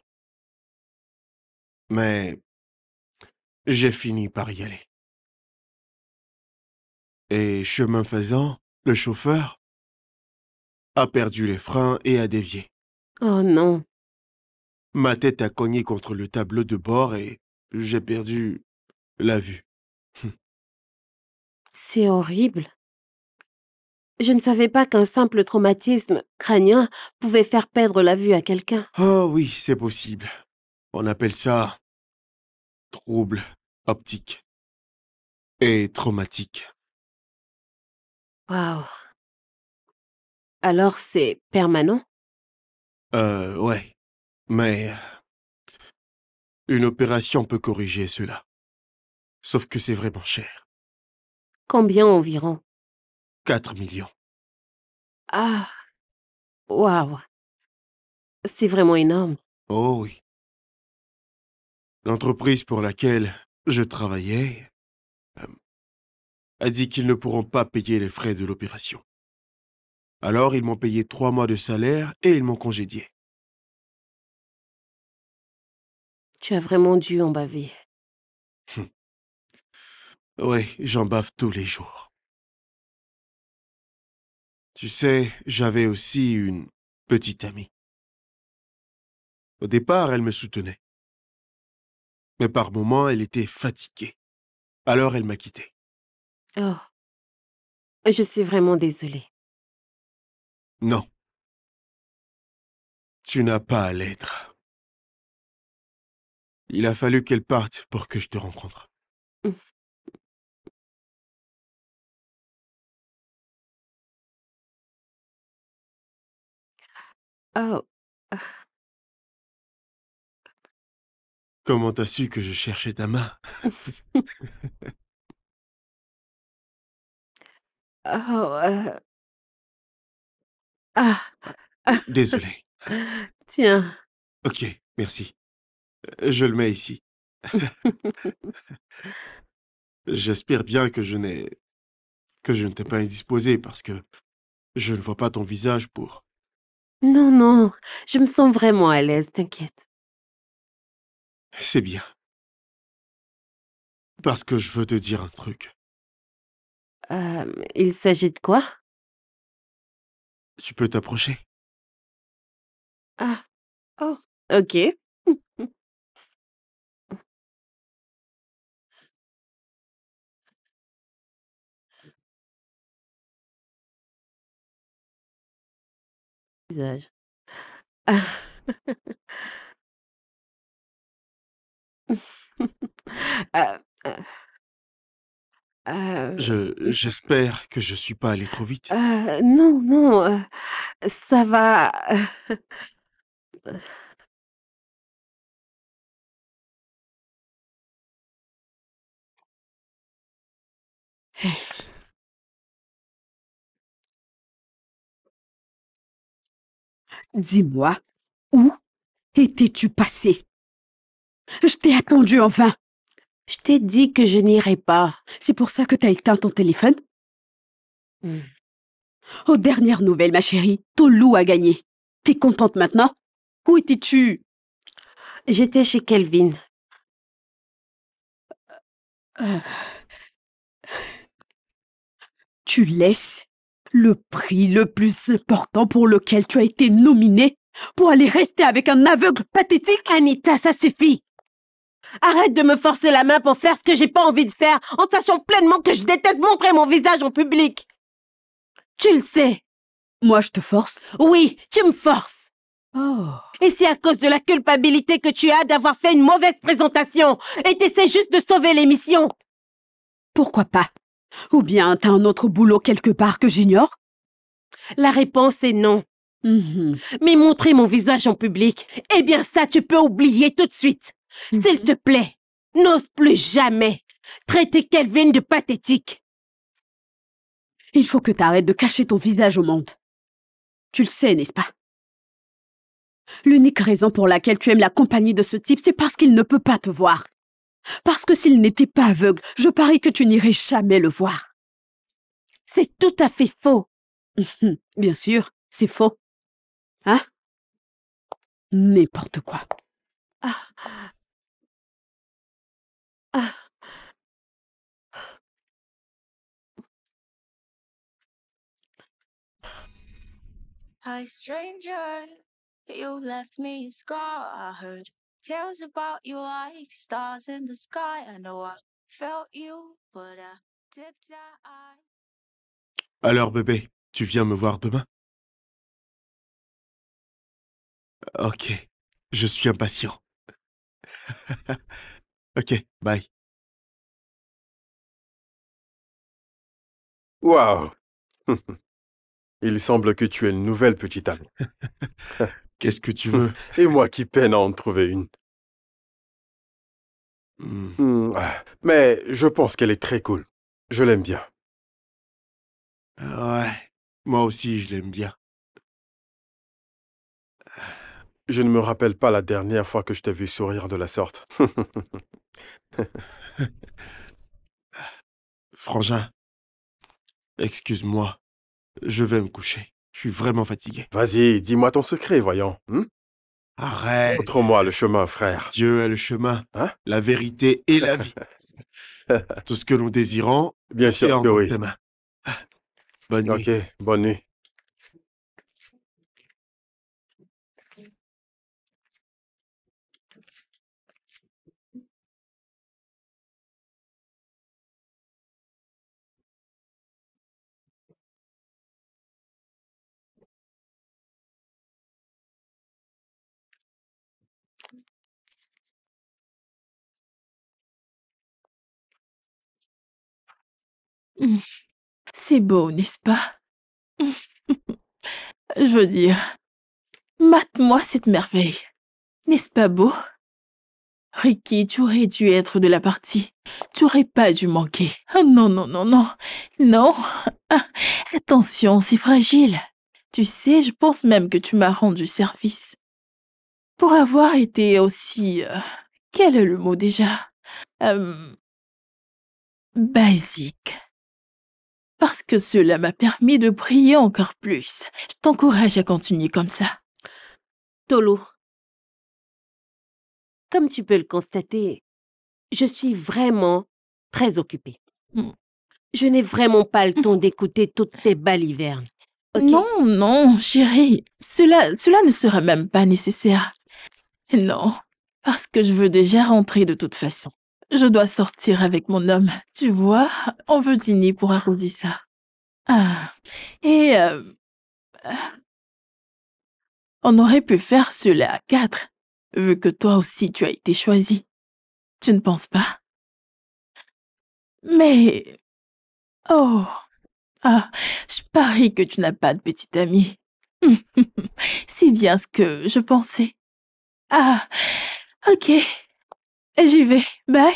E: Mais j'ai fini par y aller. Et chemin faisant, le chauffeur a perdu les freins et a dévié.
A: Oh non,
E: Ma tête a cogné contre le tableau de bord et j'ai perdu la vue.
A: c'est horrible. Je ne savais pas qu'un simple traumatisme crânien pouvait faire perdre la vue à quelqu'un.
E: Oh oui, c'est possible. On appelle ça trouble optique et traumatique.
A: Waouh. Alors c'est permanent?
E: Ouais. Mais une opération peut corriger cela. Sauf que c'est vraiment cher.
A: Combien environ?
E: 4 millions.
A: Ah, waouh. C'est vraiment énorme.
E: Oh oui. L'entreprise pour laquelle je travaillais a dit qu'ils ne pourront pas payer les frais de l'opération. Alors, ils m'ont payé 3 mois de salaire et ils m'ont congédié.
A: Tu as vraiment dû en baver.
E: Oui, j'en bave tous les jours. Tu sais, j'avais aussi une petite amie. Au départ, elle me soutenait. Mais par moments, elle était fatiguée. Alors, elle m'a quitté.
A: Oh, je suis vraiment désolée.
E: Non. Tu n'as pas à l'être. Il a fallu qu'elle parte pour que je te rencontre.
A: Oh,
E: Comment t'as su que je cherchais ta main?
A: oh, ah,
E: Désolé.
A: tiens.
E: Ok, merci. Je le mets ici. J'espère bien que je ne t'ai pas indisposé parce que je ne vois pas ton visage pour...
A: Non, non, je me sens vraiment à l'aise, t'inquiète.
E: C'est bien. Parce que je veux te dire un truc.
A: Il s'agit de quoi?
E: Tu peux t'approcher?
A: Ah, oh, ok. Visage. Ah. Euh, euh,
E: J'espère que je suis pas allé trop vite.
A: non, non, ça va.
G: Dis-moi, où étais-tu passé? Je t'ai attendu en vain.
A: Je t'ai dit que je n'irai pas.
G: C'est pour ça que t'as éteint ton téléphone?
A: Hmm.
G: Aux dernières nouvelles, ma chérie, Tolu a gagné. T'es contente maintenant? Où étais-tu?
A: J'étais chez Kelvin.
G: Euh, Tu laisses le prix le plus important pour lequel tu as été nominé pour aller rester avec un aveugle pathétique?
A: Anita, ça suffit. Arrête de me forcer la main pour faire ce que j'ai pas envie de faire, en sachant pleinement que je déteste montrer mon visage en public. Tu le sais.
G: Moi, je te force?
A: Oui, tu me forces.
G: Oh.
A: Et c'est à cause de la culpabilité que tu as d'avoir fait une mauvaise présentation et t'essaies juste de sauver l'émission.
G: Pourquoi pas? Ou bien t'as un autre boulot quelque part que j'ignore?
A: La réponse est non.
G: Mhm.
A: Mais montrer mon visage en public, eh bien ça, tu peux oublier tout de suite. S'il te plaît, n'ose plus jamais traiter Kelvin de pathétique.
G: Il faut que t'arrêtes de cacher ton visage au monde. Tu le sais, n'est-ce pas? L'unique raison pour laquelle tu aimes la compagnie de ce type, c'est parce qu'il ne peut pas te voir. Parce que s'il n'était pas aveugle, je parie que tu n'irais jamais le voir.
A: C'est tout à fait faux.
G: Bien sûr, c'est faux. Hein? N'importe quoi.
A: Ah. Ah.
C: Hi, stranger. You left me scar. I heard tales about you like stars in the sky. I know I felt you, but I did die.
E: Alors, bébé, tu viens me voir demain? Ok, je suis impatient. Ok, bye.
F: Waouh! Il semble que tu es une nouvelle petite amie.
E: Qu'est-ce que tu veux?
F: Et moi qui peine à en trouver une. Mais je pense qu'elle est très cool. Je l'aime bien.
E: Ouais, moi aussi je l'aime bien.
F: Je ne me rappelle pas la dernière fois que je t'ai vu sourire de la sorte.
E: Frangin, Excuse-moi, je vais me coucher. Je suis vraiment fatigué.
F: Vas-y, dis-moi ton secret, voyons.
E: Arrête.
F: Montre-moi le chemin, frère.
E: Dieu est le chemin,
F: Hein?
E: la vérité et la vie. Tout ce que nous désirons,
F: Bien
E: c'est
F: sûr que
E: entre
F: oui.
E: tes mains. Bonne nuit.
F: Ok, bonne nuit.
I: C'est beau, n'est-ce pas? Je veux dire, mate-moi cette merveille. N'est-ce pas beau? Ricky, tu aurais dû être de la partie. Tu aurais pas dû manquer. Oh non, non, non, non. Non. Ah, attention, c'est fragile. Tu sais, je pense même que tu m'as rendu service. Pour avoir été aussi... quel est le mot déjà? Basique. Parce que cela m'a permis de briller encore plus. Je t'encourage à continuer comme ça.
A: Tolo, comme tu peux le constater, je suis vraiment très occupée.
I: Hmm.
A: Je n'ai vraiment pas le temps d'écouter toutes tes balivernes. Ok?
I: Non, non, chérie. Cela ne sera même pas nécessaire. Non, parce que je veux déjà rentrer de toute façon. Je dois sortir avec mon homme. Tu vois, on veut dîner pour arroser ça. Ah, et on aurait pu faire cela à 4, vu que toi aussi tu as été choisi. Tu ne penses pas? Mais... Oh... Ah, je parie que tu n'as pas de petite amie. C'est bien ce que je pensais. Ah, ok. J'y vais. Bye.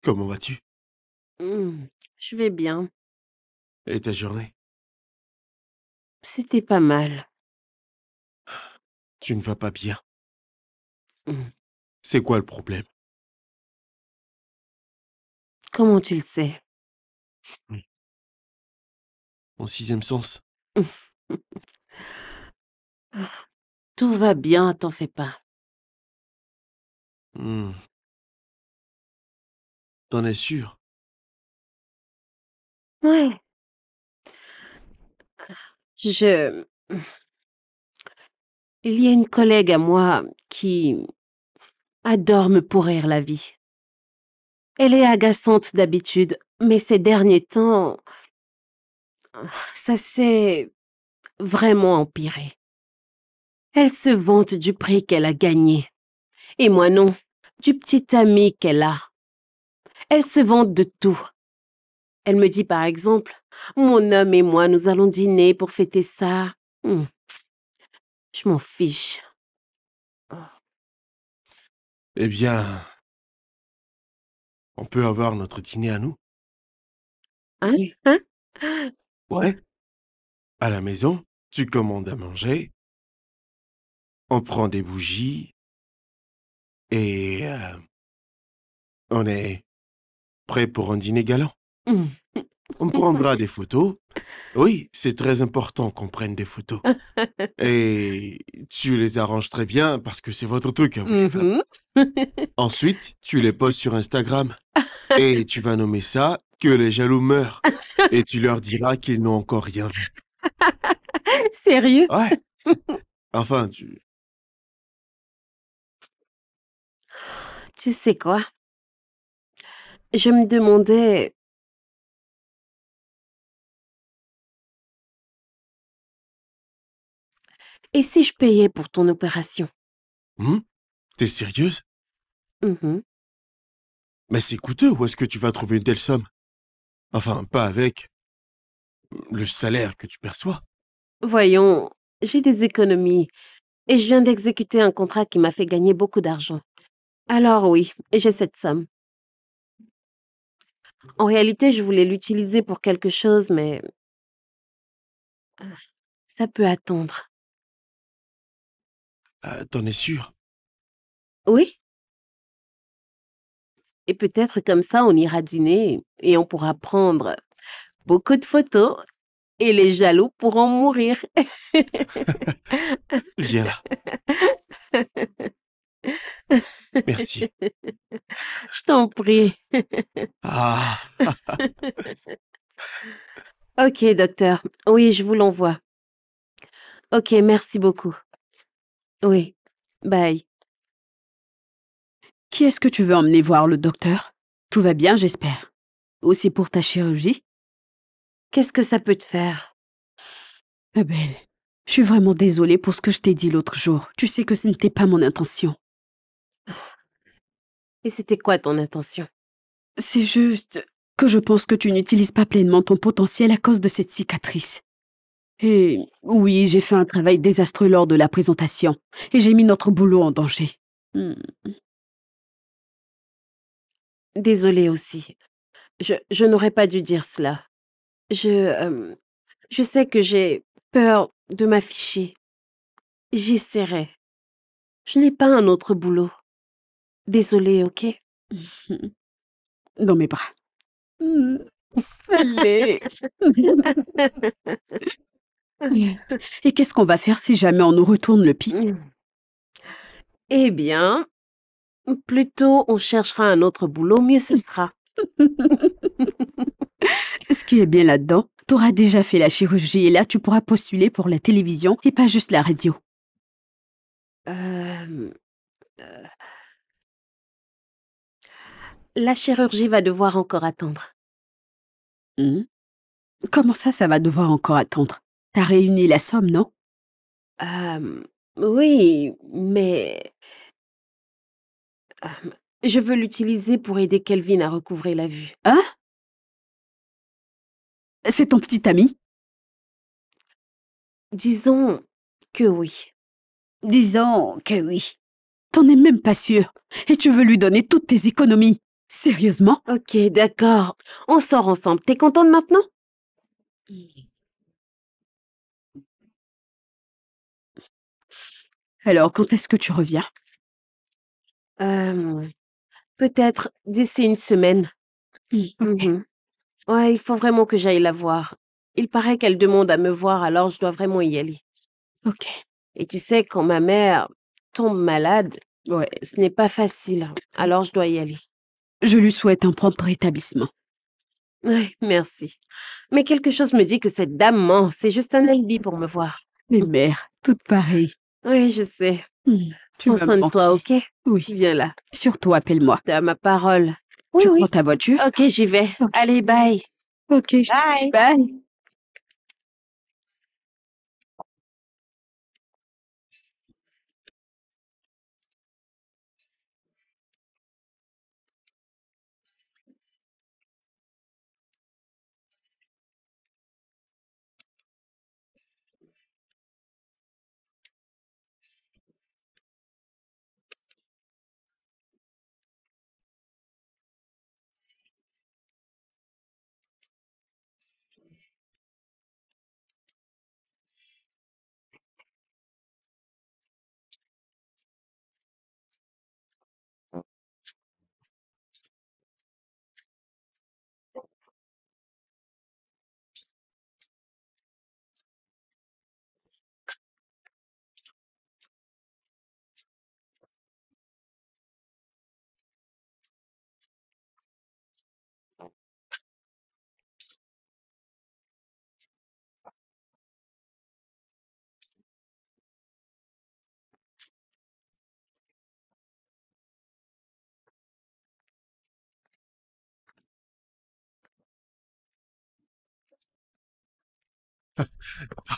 E: Comment vas-tu?
A: Je vais bien.
E: Et ta journée?
A: C'était pas mal.
E: Tu ne vas pas bien.
A: Hmm.
E: C'est quoi le problème?
A: Comment tu le sais?
E: Mon sixième sens?
A: Tout va bien, t'en fais pas.
E: Hmm. T'en es sûr?
A: Ouais. Je... Il y a une collègue à moi qui adore me pourrir la vie. Elle est agaçante d'habitude, mais ces derniers temps, ça s'est vraiment empiré. Elle se vante du prix qu'elle a gagné. Et moi non, du petit ami qu'elle a. Elle se vante de tout. Elle me dit par exemple, mon homme et moi, nous allons dîner pour fêter ça. Je m'en fiche.
E: Eh bien, on peut avoir notre dîner à nous?
A: Hein? Hein?
E: Ouais. À la maison, tu commandes à manger, on prend des bougies et on est prêt pour un dîner galant. On prendra des photos. Oui, c'est très important qu'on prenne des photos. Et tu les arranges très bien parce que c'est votre truc à vous les femmes. Ensuite, tu les poses sur Instagram. Et tu vas nommer ça « Que les jaloux meurent ». Et tu leur diras qu'ils n'ont encore rien vu.
A: Sérieux?
E: Ouais. Enfin,
A: Tu sais quoi? Je me demandais... Et si je payais pour ton opération?
E: T'es sérieuse?
A: Mhm.
E: Mais c'est coûteux, où est-ce que tu vas trouver une telle somme? Enfin, pas avec le salaire que tu perçois.
A: Voyons, j'ai des économies. Et je viens d'exécuter un contrat qui m'a fait gagner beaucoup d'argent. Alors oui, j'ai cette somme. En réalité, je voulais l'utiliser pour quelque chose, mais ça peut attendre.
E: T'en es sûr?
A: Oui? Et peut-être comme ça, on ira dîner et on pourra prendre beaucoup de photos et les jaloux pourront mourir.
E: Viens là. Merci.
A: Je t'en prie.
E: Ah,
A: Ok, docteur. Oui, je vous l'envoie. Ok, merci beaucoup. Oui, bye.
G: Qui est-ce que tu veux emmener voir le docteur? Tout va bien, j'espère. Aussi pour ta chirurgie?
A: Qu'est-ce que ça peut te faire?
G: Abel, je suis vraiment désolée pour ce que je t'ai dit l'autre jour. Tu sais que ce n'était pas mon intention.
A: Et c'était quoi ton intention?
G: C'est juste que je pense que tu n'utilises pas pleinement ton potentiel à cause de cette cicatrice. Et oui, j'ai fait un travail désastreux lors de la présentation et j'ai mis notre boulot en danger.
A: Désolée aussi. Je n'aurais pas dû dire cela. Je sais que j'ai peur de m'afficher. J'essaierai. Je n'ai pas un autre boulot. Désolée, ok?
G: Dans mes bras. Allez. Et qu'est-ce qu'on va faire si jamais on nous retourne le pic?
A: Eh bien, plutôt on cherchera un autre boulot, mieux ce sera.
G: Ce qui est bien là-dedans, t'auras déjà fait la chirurgie et là tu pourras postuler pour la télévision et pas juste la radio.
A: La chirurgie va devoir encore attendre.
G: Comment ça va devoir encore attendre? T'as réuni la somme, non?
A: Oui, mais je veux l'utiliser pour aider Kelvin à recouvrer la vue.
G: Hein? C'est ton petit ami?
A: Disons que oui.
G: Disons que oui. T'en es même pas sûr. Et tu veux lui donner toutes tes économies. Sérieusement?
A: Ok, d'accord. On sort ensemble. T'es contente maintenant?
G: Alors, quand est-ce que tu reviens?
A: Peut-être d'ici une semaine.
G: Ok.
A: Ouais, il faut vraiment que j'aille la voir. Il paraît qu'elle demande à me voir, alors je dois vraiment y aller.
G: Ok.
A: Et tu sais, quand ma mère tombe malade,
G: Ouais.
A: ce n'est pas facile, alors je dois y aller.
G: Je lui souhaite un prompt rétablissement.
A: Ouais, merci. Mais quelque chose me dit que cette dame ment. C'est juste un alibi pour me voir.
G: Les mères, toutes pareilles.
A: Oui, je sais.
G: Tu
A: Prends
G: vas
A: soin
G: me
A: de toi,
G: manquer.
A: ok?
G: Oui.
A: Viens là.
G: Surtout, appelle-moi.
A: T'as ma parole. Oui,
G: Tu
A: oui.
G: prends ta voiture?
A: Ok, j'y vais.
G: Ok.
A: Allez, bye.
G: Ok.
A: Bye.
G: Bye.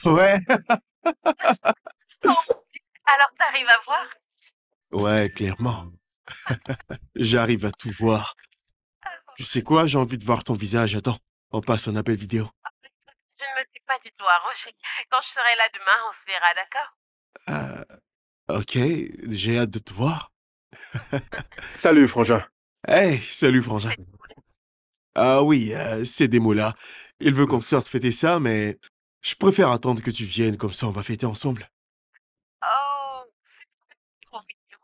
E: ouais.
J: Alors, t'arrives à voir?
E: Ouais, clairement. J'arrive à tout voir. Tu sais quoi, j'ai envie de voir ton visage. Attends, on passe un appel vidéo.
J: Je ne me suis pas du tout arrangée. Quand je serai là demain, on se verra, d'accord?
E: Euh, Ok, j'ai hâte de te voir.
F: Salut, frangin.
E: Hey, salut frangin. Ah oui, c'est des mots-là. Il veut qu'on sorte fêter ça, mais je préfère attendre que tu viennes, comme ça on va fêter ensemble.
J: Oh, c'est trop mignon.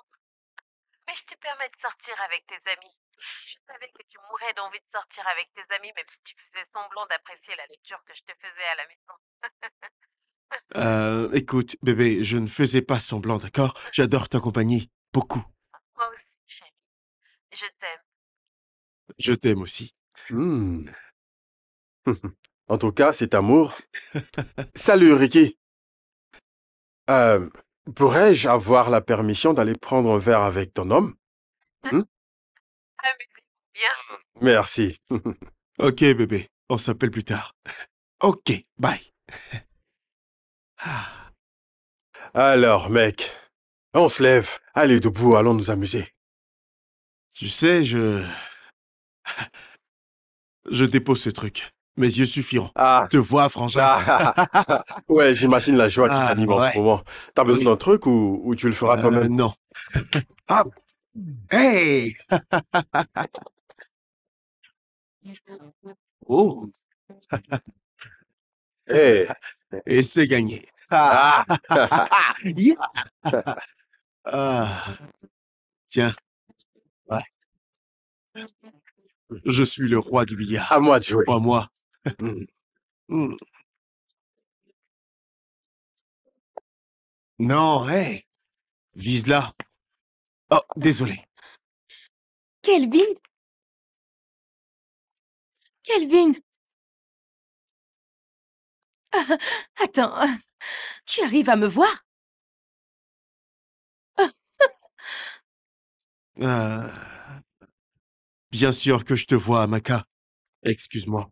J: Mais je te permets de sortir avec tes amis. Je savais que tu mourrais d'envie de sortir avec tes amis, même si tu faisais semblant d'apprécier la lecture que je te faisais à la maison.
E: Écoute, bébé, je ne faisais pas semblant, d'accord? J'adore ta compagnie. Beaucoup.
J: Moi aussi, chérie. Je t'aime.
E: Je t'aime aussi.
F: Hmm. En tout cas, cet amour. Salut, Ricky. Euh, Pourrais-je avoir la permission d'aller prendre un verre avec ton homme?
J: Amusez-vous bien.
F: Merci.
E: Ok, bébé, on s'appelle plus tard. Ok, bye. Ah,
F: Alors, mec, on se lève. Allez, debout, allons nous amuser.
E: tu sais, je dépose ce truc. Mes yeux suffiront.
F: Ah,
E: Te vois, frangin.
F: ouais, j'imagine la joie qui
E: Ah,
F: t'anime en ce
E: ouais.
F: moment. T'as besoin d'un truc ou tu le feras toi-même?
E: Non. Ah, hey! Oh,
F: Hey.
E: et c'est gagné. Ah,
F: Ah.
E: yeah. Ah, tiens, ouais. Je suis le roi du
F: À
E: billard.
F: moi de jouer.
E: Crois-moi.
F: Hmm.
E: Hmm. Non, hey, vise là. Oh, désolé.
D: Kelvin? Kelvin? Ah, attends, tu arrives à me voir?
E: Euh, Bien sûr que je te vois, Amaka. Excuse-moi.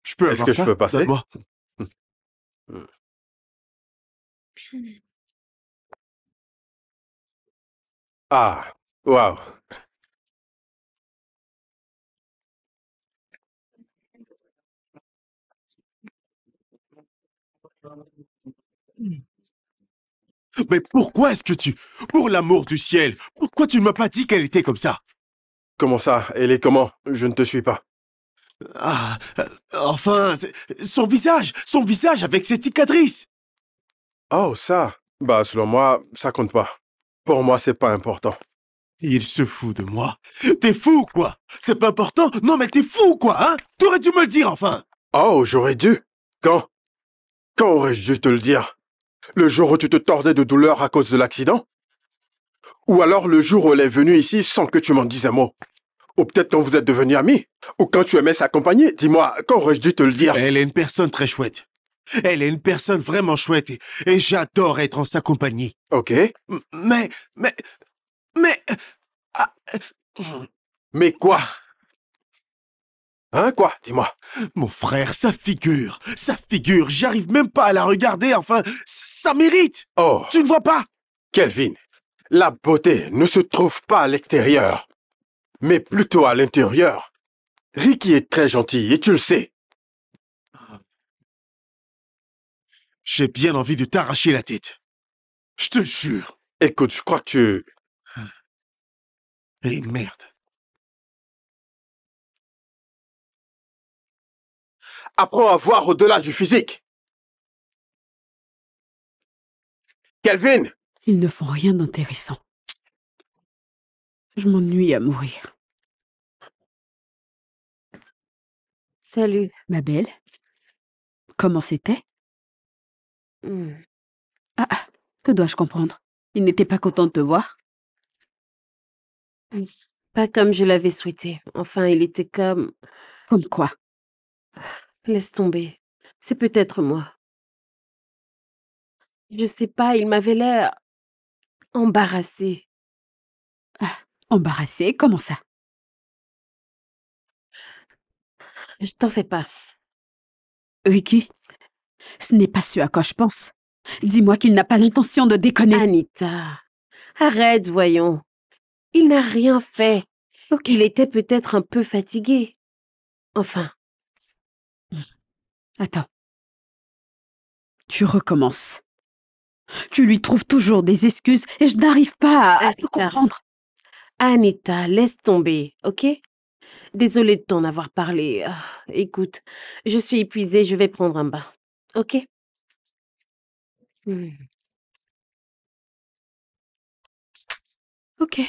E: Je peux
F: Est-ce
E: avoir
F: que je
E: ça?
F: peux passer?
E: Donne-moi.
F: Ah, waouh.
E: Mais pourquoi est-ce que tu... Pour l'amour du ciel, pourquoi tu ne m'as pas dit qu'elle était comme ça?
F: Comment ça? Elle est comment? Je ne te suis pas.
E: Ah, enfin, son visage avec ses cicatrices.
F: Oh, ça. Bah, selon moi, ça compte pas. Pour moi, c'est pas important.
E: Il se fout de moi. T'es fou, quoi. C'est pas important? Non, mais t'es fou, quoi, hein? T'aurais dû me le dire, enfin.
F: Oh, j'aurais dû. Quand? Quand aurais-je dû te le dire? Le jour où tu te tordais de douleur à cause de l'accident? Ou alors le jour où elle est venue ici sans que tu m'en dises un mot? Ou peut-être quand vous êtes devenus amis? Ou quand tu aimais s'accompagner? Dis-moi, quand aurais-je dû te le dire?
E: Elle est une personne très chouette. Elle est une personne vraiment chouette et j'adore être en sa compagnie.
F: Ok.
E: Mais... ah,
F: Mais quoi? Hein, quoi? Dis-moi.
E: mon frère, sa figure, j'arrive même pas à la regarder, enfin, ça mérite.
F: Oh,
E: Tu ne vois pas?
F: Kelvin, la beauté ne se trouve pas à l'extérieur, mais plutôt à l'intérieur. Ricky est très gentil et tu le sais.
E: J'ai bien envie de t'arracher la tête. Je te jure.
F: Écoute, je crois que tu...
E: Et merde.
F: Apprends à voir au-delà du physique. Kelvin!
G: Ils ne font rien d'intéressant. Je m'ennuie à mourir.
A: Salut.
G: Ma belle, comment c'était?
A: Hmm.
G: Ah, que dois-je comprendre? Il n'était pas content de te voir?
A: Pas comme je l'avais souhaité. Enfin, il était comme...
G: Comme quoi?
A: Laisse tomber. C'est peut-être moi. Je sais pas, il m'avait l'air embarrassé.
G: Embarrassé? Comment ça?
A: Je t'en fais pas.
G: Ricky, ce n'est pas ce à quoi je pense. Dis-moi qu'il n'a pas l'intention de déconner.
A: Anita, arrête, voyons. Il n'a rien fait.
G: Ok.
A: Il était peut-être un peu fatigué. Enfin,
G: Attends. Tu recommences. Tu lui trouves toujours des excuses et je n'arrive pas à te
A: Anita.
G: comprendre.
A: Anita, laisse tomber, ok? Désolée de t'en avoir parlé. Écoute, je suis épuisée, je vais prendre un bain, ok? Hmm.
G: Ok,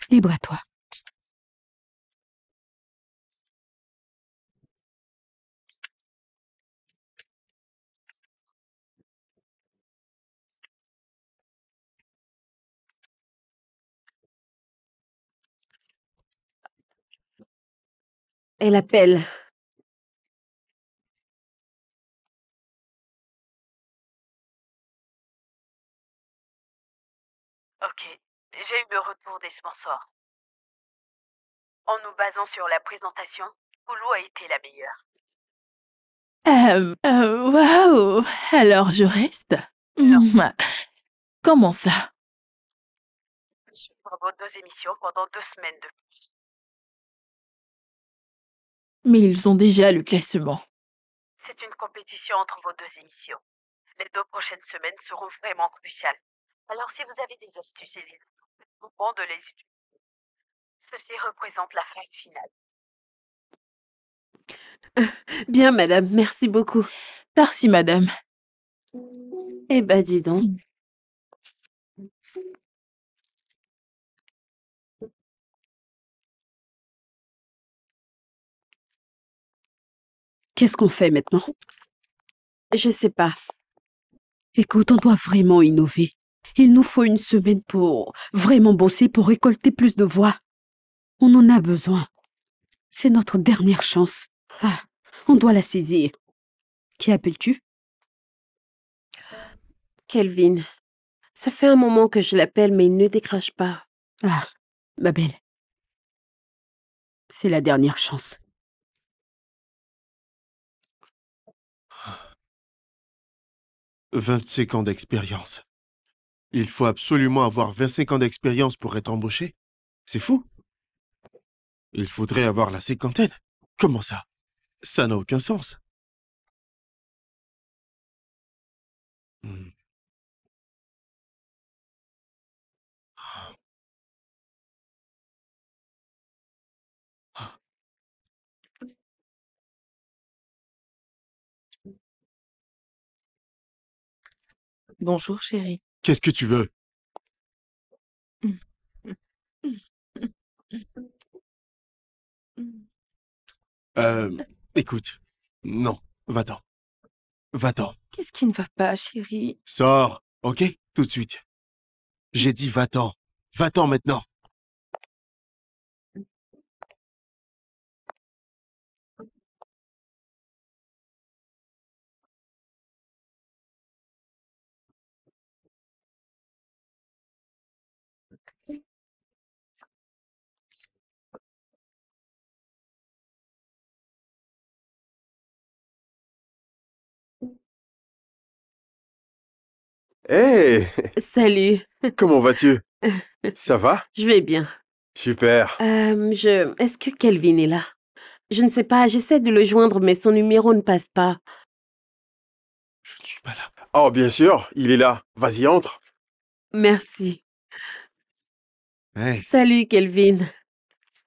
G: libre à toi.
A: Elle appelle.
K: Ok, j'ai eu le retour des sponsors. En nous basant sur la présentation, Hulu a été la meilleure.
I: Waouh! Alors je reste?
K: Non.
I: Comment ça?
K: Je suis pour vos 2 émissions pendant 2 semaines de plus.
I: Mais ils ont déjà le classement.
K: C'est une compétition entre vos 2 émissions. Les 2 prochaines semaines seront vraiment cruciales. Alors si vous avez des astuces et des bon de les utiliser. Ceci représente la phase finale.
A: Bien, madame, merci beaucoup.
I: Merci, madame.
A: Eh ben, dis donc.
G: Qu'est-ce qu'on fait maintenant?
A: Je sais pas.
G: Écoute, on doit vraiment innover. Il nous faut une semaine pour vraiment bosser pour récolter plus de voix. On en a besoin. C'est notre dernière chance. Ah, on doit la saisir. Qui appelles-tu?
A: Kelvin, ça fait un moment que je l'appelle, mais il ne décroche pas.
G: Ah, ma belle. C'est la dernière chance.
E: « 25 ans d'expérience. Il faut absolument avoir 25 ans d'expérience pour être embauché. C'est fou. Il faudrait avoir la 50aine. Comment ça? Ça n'a aucun sens. Hmm.
H: Bonjour, chérie.
E: Qu'est-ce que tu veux? Écoute. Non, va-t'en. Va-t'en.
H: Qu'est-ce qui ne va pas, chérie?
E: Sors, ok? Tout de suite. J'ai dit va-t'en. Va-t'en maintenant.
F: Hé,
A: Salut.
F: comment vas-tu? Ça va?
A: Je vais bien.
F: Super.
A: Est-ce que Kelvin est là? Je ne sais pas, j'essaie de le joindre, mais son numéro ne passe pas.
E: Je ne suis pas là.
F: Oh, bien sûr, il est là. Vas-y, entre.
A: Merci.
E: Hey,
A: Salut, Kelvin.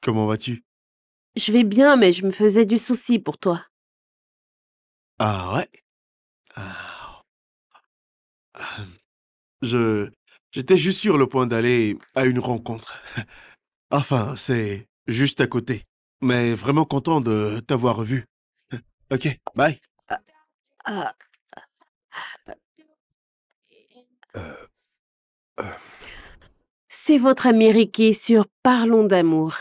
E: comment vas-tu?
A: Je vais bien, mais je me faisais du souci pour toi.
E: Ah ouais? Ah, J'étais juste sur le point d'aller à une rencontre. Enfin, c'est juste à côté. Mais vraiment content de t'avoir revu. Ok, bye.
A: Ah,
F: Euh, euh,
A: c'est votre ami Ricky sur Parlons d'amour.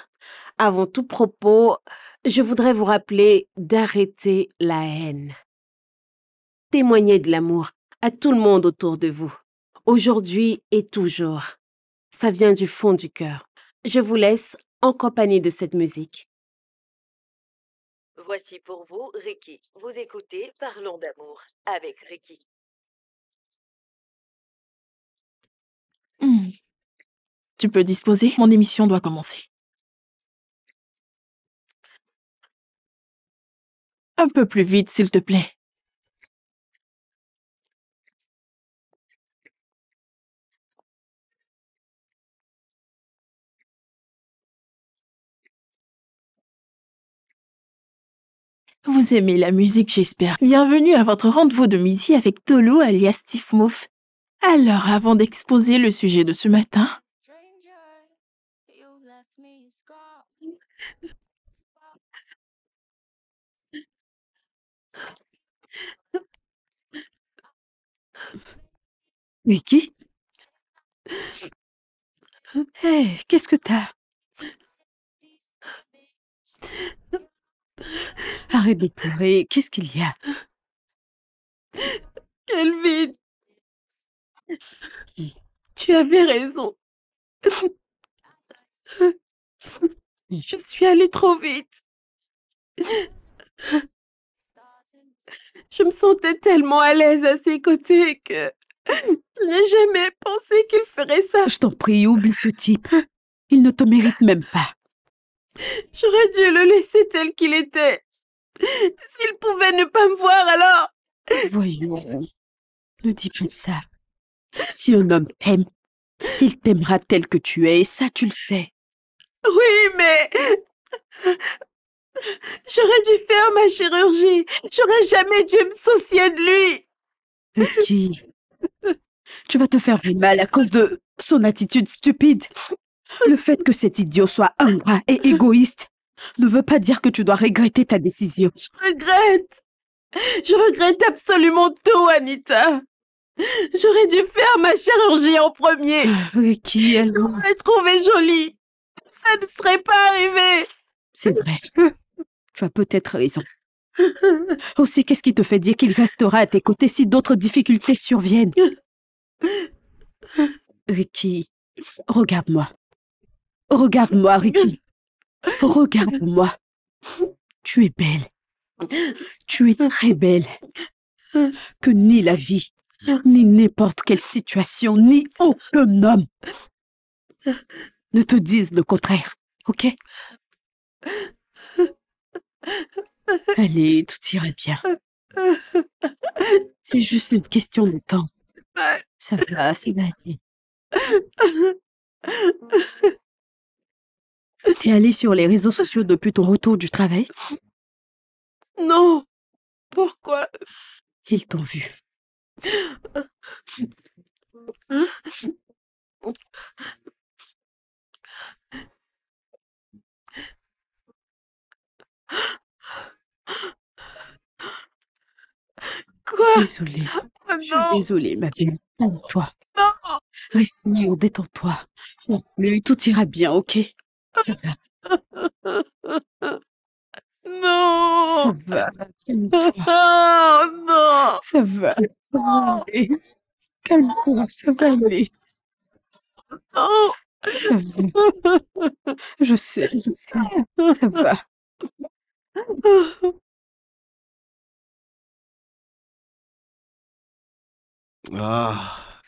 A: Avant tout propos, je voudrais vous rappeler d'arrêter la haine. Témoignez de l'amour à tout le monde autour de vous. Aujourd'hui et toujours. Ça vient du fond du cœur. Je vous laisse en compagnie de cette musique.
J: Voici pour vous Ricky. Vous écoutez Parlons d'amour avec Ricky.
I: Tu peux disposer? Mon émission doit commencer. Un peu plus vite, s'il te plaît. Vous aimez la musique, j'espère. Bienvenue à votre rendez-vous de midi avec Tolu alias Steve Mouth. Alors, avant d'exposer le sujet de ce matin,
G: Vicky? Hé, qu'est-ce que t'as? Arrête de pleurer, qu'est-ce qu'il y a?
A: Kelvin, tu avais raison. Je suis allée trop vite. Je me sentais tellement à l'aise à ses côtés que je n'ai jamais pensé qu'il ferait ça.
G: Je t'en prie, oublie ce type. Il ne te mérite même pas.
A: J'aurais dû le laisser tel qu'il était. S'il pouvait ne pas me voir, alors...
G: Voyons, ne dis pas ça. Si un homme t'aime, il t'aimera tel que tu es, et ça tu le sais.
A: Oui, mais... J'aurais dû faire ma chirurgie. J'aurais jamais dû me soucier de lui.
G: Vicky, tu vas te faire du mal à cause de son attitude stupide. Le fait que cet idiot soit ingrat et égoïste ne veut pas dire que tu dois regretter ta décision.
A: Je regrette absolument tout, Anita. J'aurais dû faire ma chirurgie en premier.
G: Vicky, elle...
A: Je m'aurais trouvée jolie. Ça ne serait pas arrivé.
G: C'est vrai. Tu as peut-être raison. Aussi, qu'est-ce qui te fait dire qu'il restera à tes côtés si d'autres difficultés surviennent? Ricky, regarde-moi. Regarde-moi, Ricky. Regarde-moi. Tu es belle. Tu es très belle. Que ni la vie, ni n'importe quelle situation, ni aucun homme ne te disent le contraire, ok? Allez, tout ira bien. C'est juste une question de temps. Ça va aller. T'es allé sur les réseaux sociaux depuis ton retour du travail?
A: Non. Pourquoi?
G: Ils t'ont vu.
A: Quoi?
G: Désolée. Je suis désolée, ma belle. Calme-toi.
A: Non.
G: Respire, détends-toi. Mais tout ira bien, ok? Ça va.
A: Non.
G: Ça va. Calme-toi.
A: Oh, non.
G: Ça va. Ça va aller. Calme-toi, ça va aller.
A: Non.
G: Ça va. Je sais. Ça va.
E: Ah.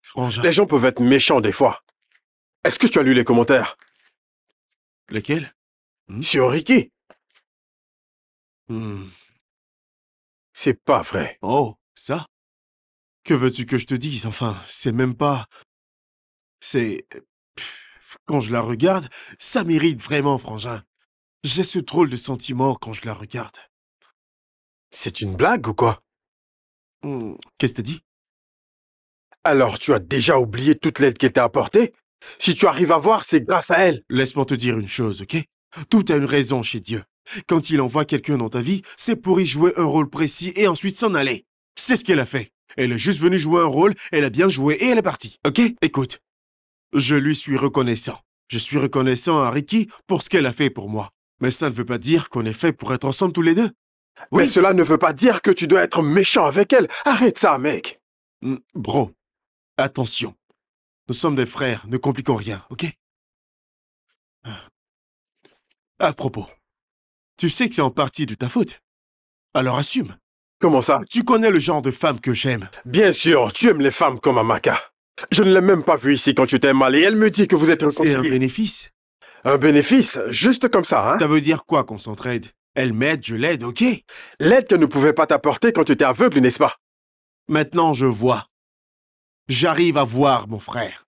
E: Frangin.
F: Les gens peuvent être méchants des fois. Est-ce que tu as lu les commentaires?
E: Lesquels?
F: Sur Ricky.
E: Hmm.
F: C'est pas vrai.
E: Oh, ça? Que veux-tu que je te dise? Enfin, c'est même pas... C'est... Quand je la regarde, ça m'irrite vraiment, Frangin. J'ai ce drôle de sentiment quand je la regarde.
F: C'est une blague ou quoi?
E: Qu'est-ce que t'as dit?
F: Alors tu as déjà oublié toute l'aide qui était apportée? Si tu arrives à voir, c'est grâce à elle.
E: Laisse-moi te dire une chose, ok? Tout a une raison chez Dieu. Quand il envoie quelqu'un dans ta vie, c'est pour y jouer un rôle précis et ensuite s'en aller. C'est ce qu'elle a fait. Elle est juste venue jouer un rôle, elle a bien joué et elle est partie, ok? Écoute, je lui suis reconnaissant. Je suis reconnaissant à Ricky pour ce qu'elle a fait pour moi. Mais ça ne veut pas dire qu'on est fait pour être ensemble tous les deux.
F: Oui. Mais cela ne veut pas dire que tu dois être méchant avec elle. Arrête ça, mec.
E: Bro, attention. Nous sommes des frères, ne compliquons rien, ok? À propos, tu sais que c'est en partie de ta faute. Alors assume.
F: Comment ça?
E: Tu connais le genre de femme que j'aime.
F: Bien sûr, tu aimes les femmes comme Amaka. Je ne l'ai même pas vue ici quand tu t'es mal et elle me dit que vous êtes réconciliés.
E: C'est un bénéfice.
F: Un bénéfice? Juste comme ça, hein?
E: Ça veut dire quoi qu'on s'entraide? Elle m'aide, je l'aide, ok?
F: L'aide qu'elle ne pouvait pas t'apporter quand tu étais aveugle, n'est-ce pas?
E: Maintenant, je vois. J'arrive à voir, mon frère.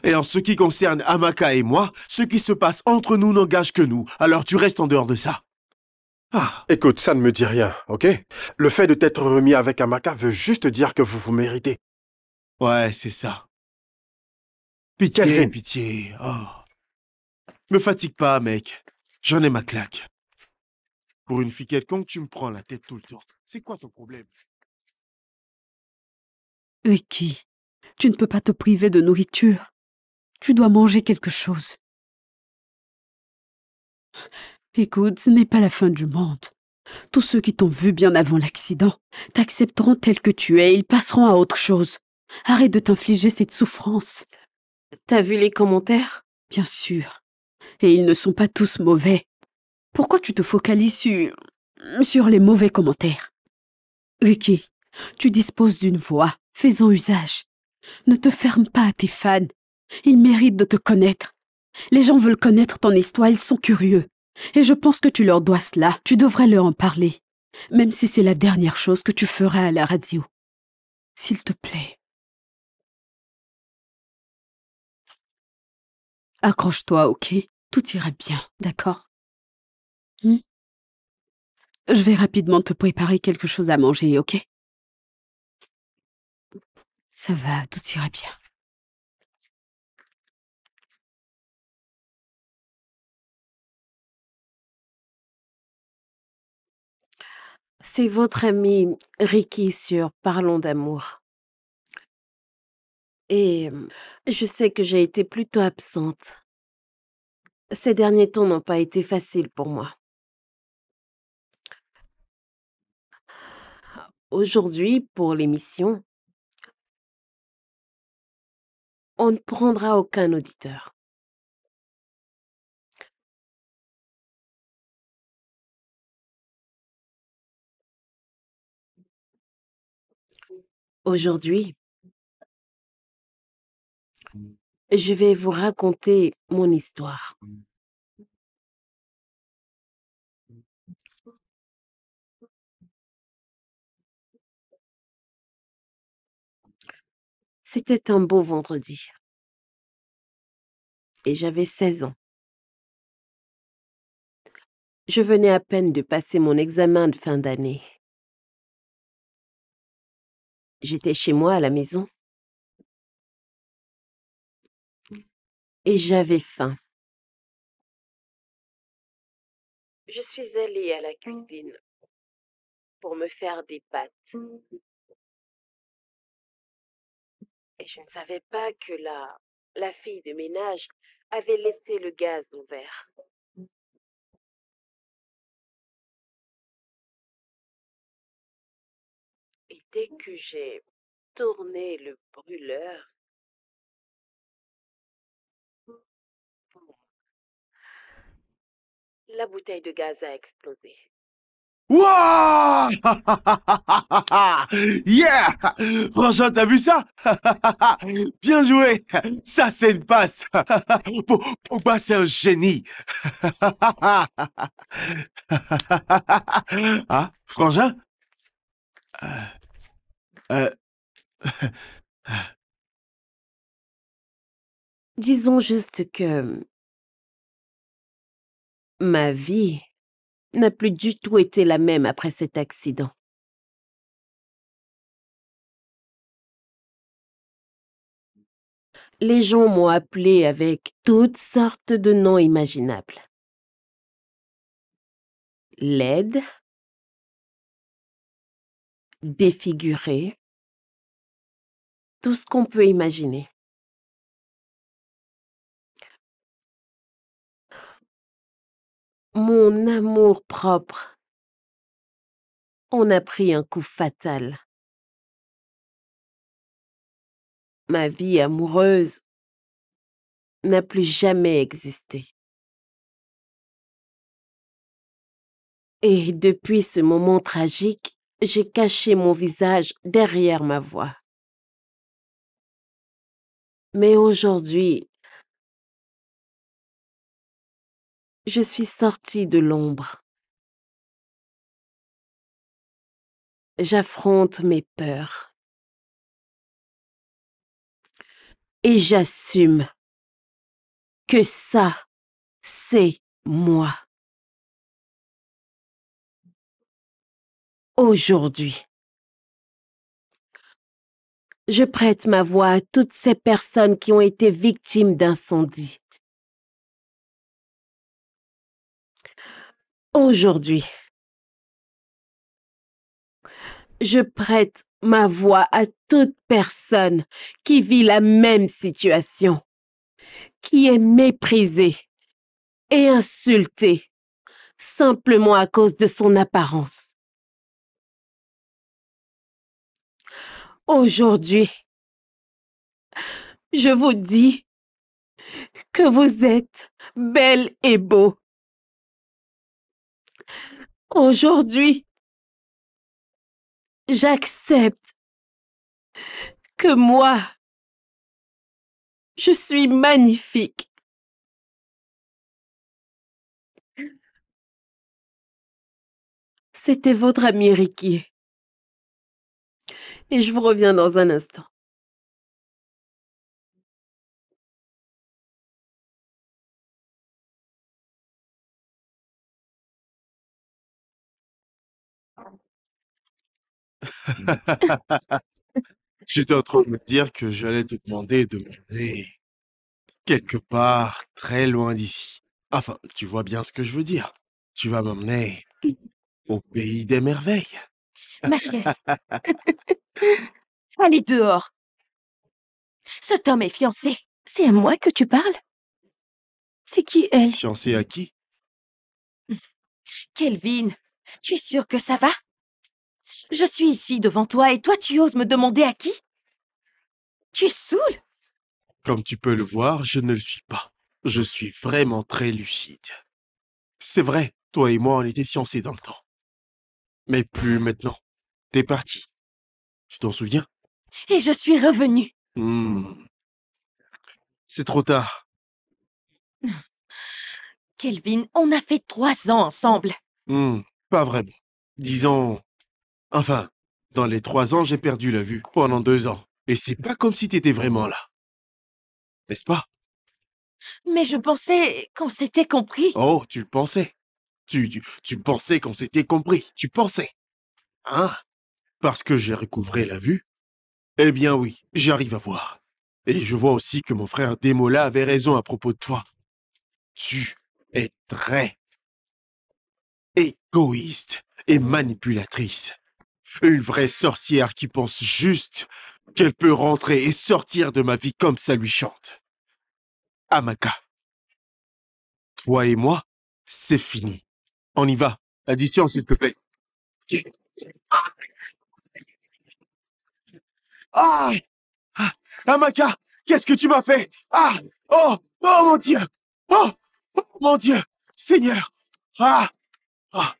E: Et en ce qui concerne Amaka et moi, ce qui se passe entre nous n'engage que nous. Alors tu restes en dehors de ça. Ah,
F: Écoute, ça ne me dit rien, ok? Le fait de t'être remis avec Amaka veut juste dire que vous vous méritez.
E: ouais, c'est ça. Pitié,
F: Kelvin,
E: pitié. Oh. Me fatigue pas, mec. J'en ai ma claque. Pour une fille quelconque, tu me prends la tête tout le temps. C'est quoi ton problème?
G: Ricky, tu ne peux pas te priver de nourriture. Tu dois manger quelque chose. Écoute, ce n'est pas la fin du monde. Tous ceux qui t'ont vu bien avant l'accident t'accepteront tel que tu es et ils passeront à autre chose. Arrête de t'infliger cette souffrance.
A: T'as vu les commentaires?
G: Bien sûr. Et ils ne sont pas tous mauvais. Pourquoi tu te focalises sur les mauvais commentaires? Ricky, tu disposes d'une voix. Fais-en usage. Ne te ferme pas à tes fans. Ils méritent de te connaître. Les gens veulent connaître ton histoire, ils sont curieux. Et je pense que tu leur dois cela. Tu devrais leur en parler. Même si c'est la dernière chose que tu feras à la radio. S'il te plaît. Accroche-toi, ok? Tout ira bien, d'accord? Je vais rapidement te préparer quelque chose à manger, ok? Ça va, tout ira bien.
A: C'est votre ami Ricky sur Parlons d'amour. Et je sais que j'ai été plutôt absente. Ces derniers temps n'ont pas été faciles pour moi. Aujourd'hui, pour l'émission, on ne prendra aucun auditeur. Aujourd'hui, je vais vous raconter mon histoire. C'était un beau vendredi et j'avais 16 ans. Je venais à peine de passer mon examen de fin d'année. J'étais chez moi à la maison et j'avais faim. Je suis allée à la cuisine pour me faire des pâtes. Et je ne savais pas que la fille de ménage avait laissé le gaz ouvert. Et dès que j'ai tourné le brûleur, la bouteille de gaz a explosé.
E: Wouah! Yeah! Franchement, t'as vu ça? Bien joué! Ça, c'est une passe! Pogba, c'est un génie! Ah, Frangin? Euh,
A: Disons juste que ma vie n'a plus du tout été la même après cet accident. Les gens m'ont appelé avec toutes sortes de noms imaginables. Laide, défigurée, tout ce qu'on peut imaginer. Mon amour-propre en a pris un coup fatal. Ma vie amoureuse n'a plus jamais existé. Et depuis ce moment tragique, j'ai caché mon visage derrière ma voix. Mais aujourd'hui, je suis sortie de l'ombre. J'affronte mes peurs. Et j'assume que ça, c'est moi. Aujourd'hui, je prête ma voix à toutes ces personnes qui ont été victimes d'incendies. Aujourd'hui, je prête ma voix à toute personne qui vit la même situation, qui est méprisée et insultée simplement à cause de son apparence. Aujourd'hui, je vous dis que vous êtes belle et beau. Aujourd'hui, j'accepte que moi, je suis magnifique. C'était votre ami Ricky. Et je vous reviens dans un instant.
E: J'étais en train de me dire que j'allais te demander de m'emmener quelque part très loin d'ici. Enfin, tu vois bien ce que je veux dire. Tu vas m'emmener au pays des merveilles.
D: Ma chérie. Allez dehors. Cet homme est fiancé. C'est à moi que tu parles? C'est qui elle?
E: Fiancé à qui?
D: Kelvin, tu es sûr que ça va? Je suis ici devant toi et toi tu oses me demander à qui? Tu es saoul?
E: Comme tu peux le voir, je ne le suis pas. Je suis vraiment très lucide. C'est vrai, toi et moi, on était fiancés dans le temps. Mais plus maintenant. T'es parti. Tu t'en souviens?
D: Et je suis revenue.
E: C'est trop tard.
D: Kelvin, on a fait 3 ans ensemble.
E: Pas vraiment. Disons... Enfin, dans les 3 ans, j'ai perdu la vue pendant 2 ans. Et c'est pas comme si t'étais vraiment là. N'est-ce pas?
D: Mais je pensais qu'on s'était compris.
E: Oh, tu le pensais. Tu pensais qu'on s'était compris. Tu pensais. Hein? Parce que j'ai recouvré la vue? Eh bien oui, j'arrive à voir. Et je vois aussi que mon frère Démola avait raison à propos de toi. Tu es très égoïste et manipulatrice. Une vraie sorcière qui pense juste qu'elle peut rentrer et sortir de ma vie comme ça lui chante. Amaka, toi et moi, c'est fini. On y va. Addition, s'il te plaît. Ok. Ah! Ah! Amaka, qu'est-ce que tu m'as fait? Ah! Oh! Oh mon Dieu! Oh! Oh mon Dieu! Seigneur! Ah! Ah!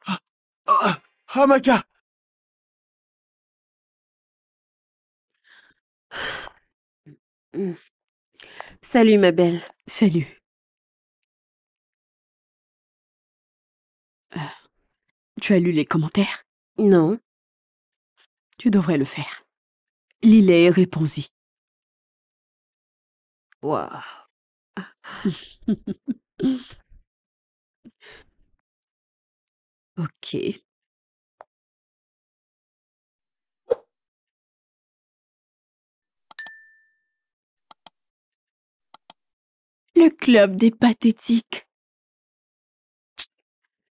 E: Ah! Ah! Amaka!
A: Salut ma belle.
G: Salut. Tu as lu les commentaires?
A: Non.
G: Tu devrais le faire. Lis-les et réponds-y.
A: Waouh.
G: Ok.
I: Le club des pathétiques.